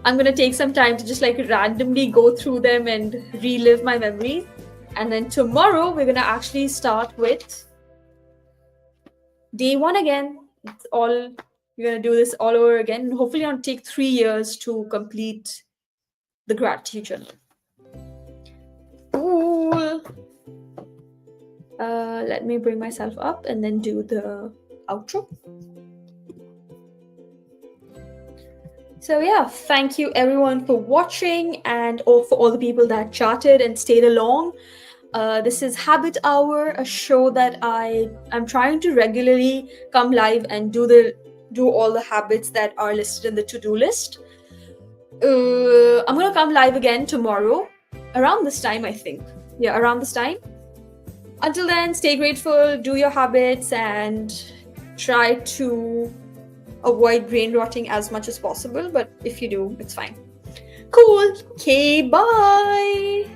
I'm going to take some time to just like randomly go through them and relive my memories. And then tomorrow, we're going to actually start with day 1 again. It's all, we're going to do this all over again. And hopefully it'll take 3 years to complete the gratitude journal. Cool. Let me bring myself up and then do the outro. So yeah, thank you everyone for watching and for all the people that chatted and stayed along. This is Habit Hour, a show that I'm trying to regularly come live and do all the habits that are listed in the to-do list. I'm gonna come live again tomorrow around this time, I think. Yeah, around this time. Until then, stay grateful, do your habits, and try to avoid brain rotting as much as possible. But if you do, it's fine. Cool. Okay, bye.